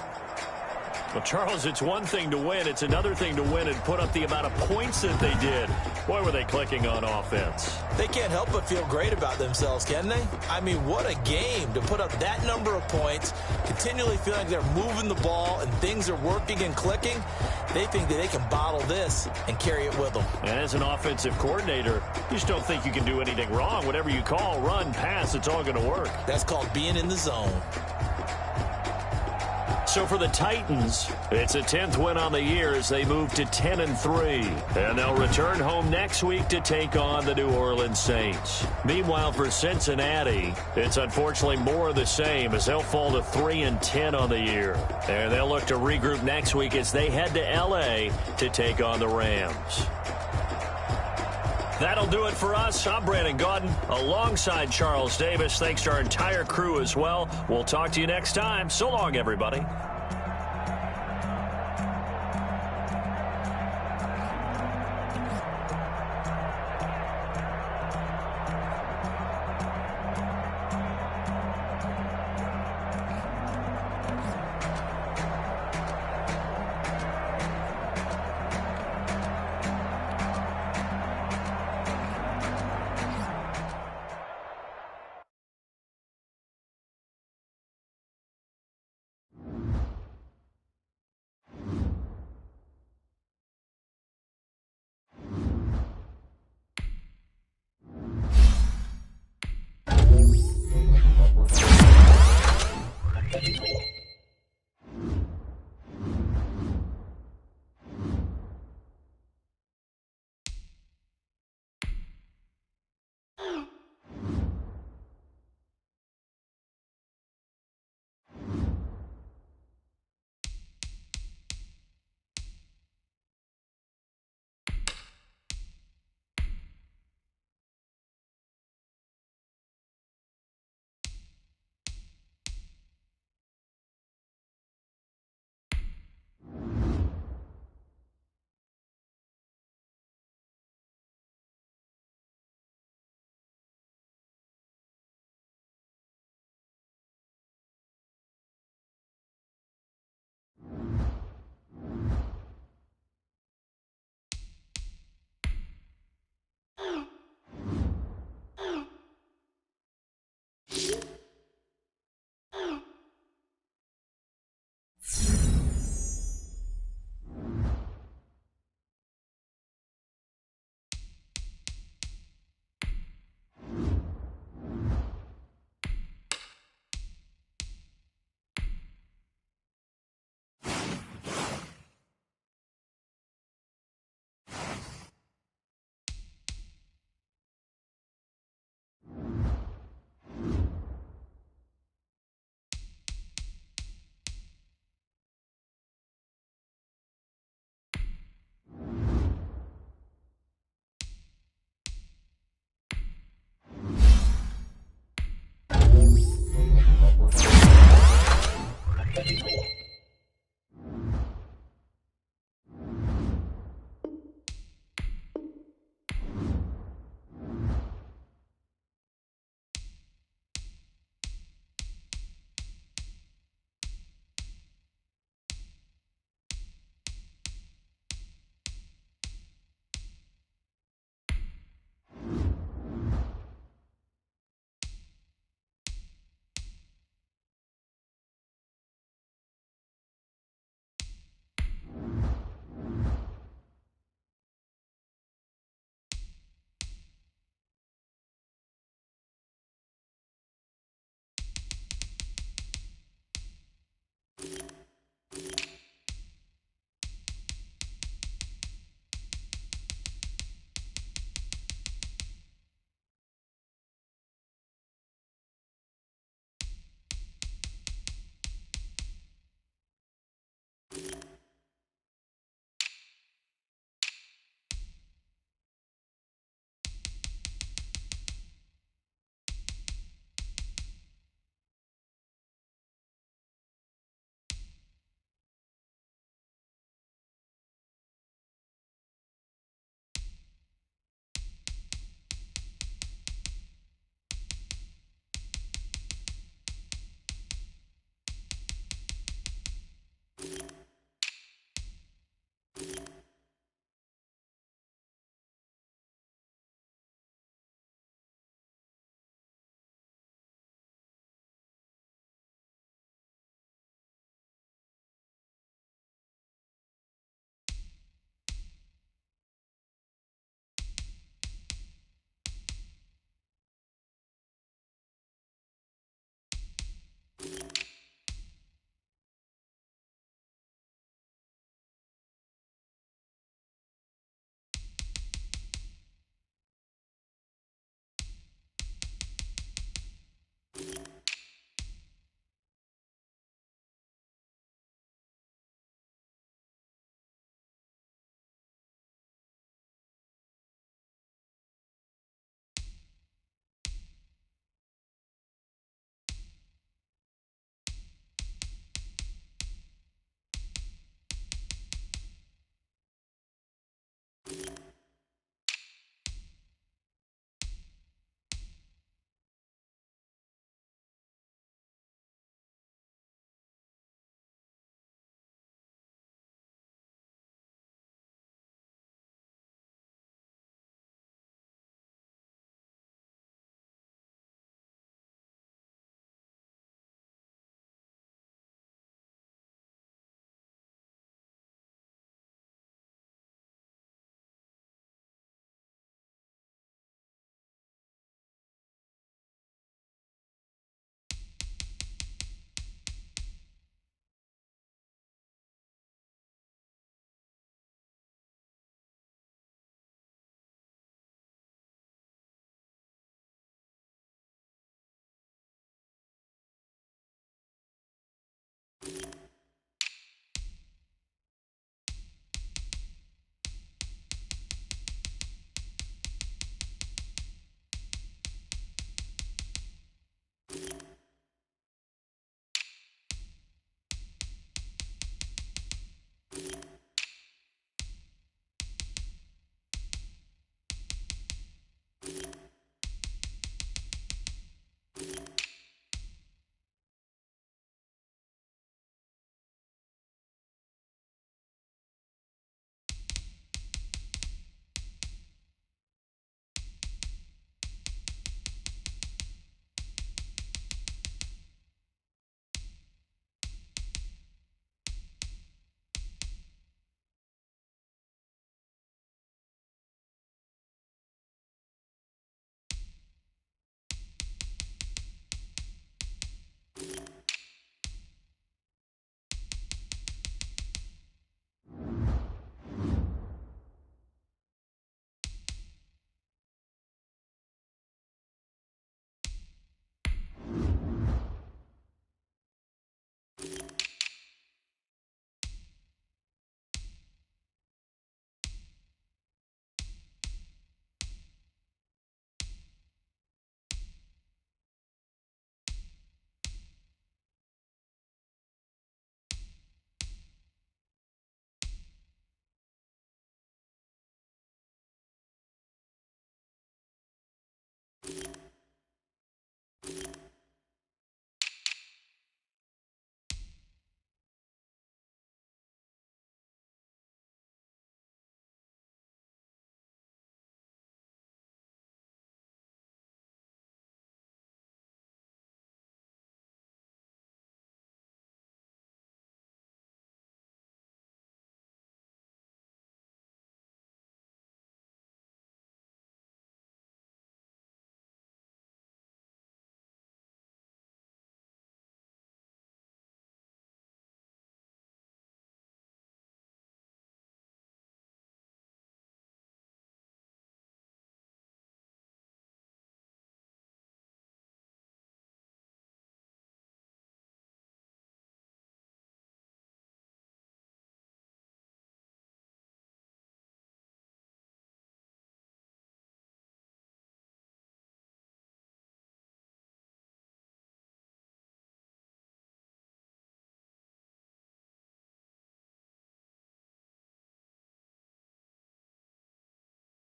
Well, Charles, it's one thing to win. It's another thing to win and put up the amount of points that they did. Boy, were they clicking on offense. They can't help but feel great about themselves, can they? I mean, what a game to put up that number of points, continually feeling like they're moving the ball and things are working and clicking. They think that they can bottle this and carry it with them. And as an offensive coordinator, you just don't think you can do anything wrong. Whatever you call, run, pass, it's all going to work. That's called being in the zone. So for the Titans, it's a 10th win on the year as they move to 10-3. And they'll return home next week to take on the New Orleans Saints. Meanwhile, for Cincinnati, it's unfortunately more of the same as they'll fall to 3-10 on the year. And they'll look to regroup next week as they head to L.A. to take on the Rams. That'll do it for us. I'm Brandon Gaudin alongside Charles Davis. Thanks to our entire crew as well. We'll talk to you next time. So long, everybody.